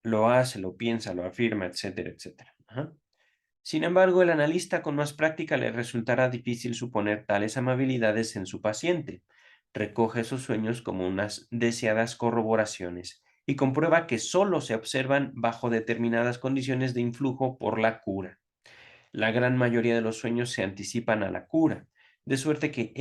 lo hace, lo piensa, lo afirma, etcétera, etcétera. Ajá. Sin embargo, el analista con más práctica le resultará difícil suponer tales amabilidades en su paciente. Recoge sus sueños como unas deseadas corroboraciones y comprueba que sólo se observan bajo determinadas condiciones de influjo por la cura. La gran mayoría de los sueños se anticipan a la cura, de suerte que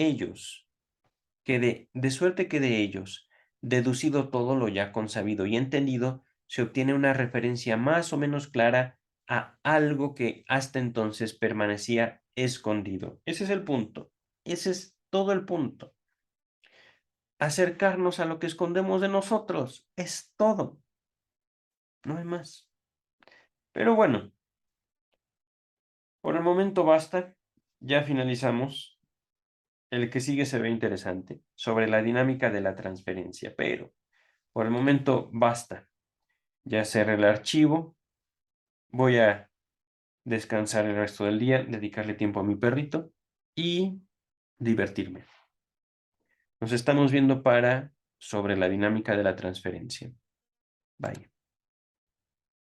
de ellos, deducido todo lo ya consabido y entendido, se obtiene una referencia más o menos clara a algo que hasta entonces permanecía escondido. Ese es el punto. Ese es todo el punto. Acercarnos a lo que escondemos de nosotros. Es todo. No hay más. Pero bueno, por el momento basta. Ya finalizamos. El que sigue se ve interesante sobre la dinámica de la transferencia, pero por el momento basta. Ya cerré el archivo. Voy a descansar el resto del día, dedicarle tiempo a mi perrito y divertirme. Nos estamos viendo para sobre la dinámica de la transferencia. Bye.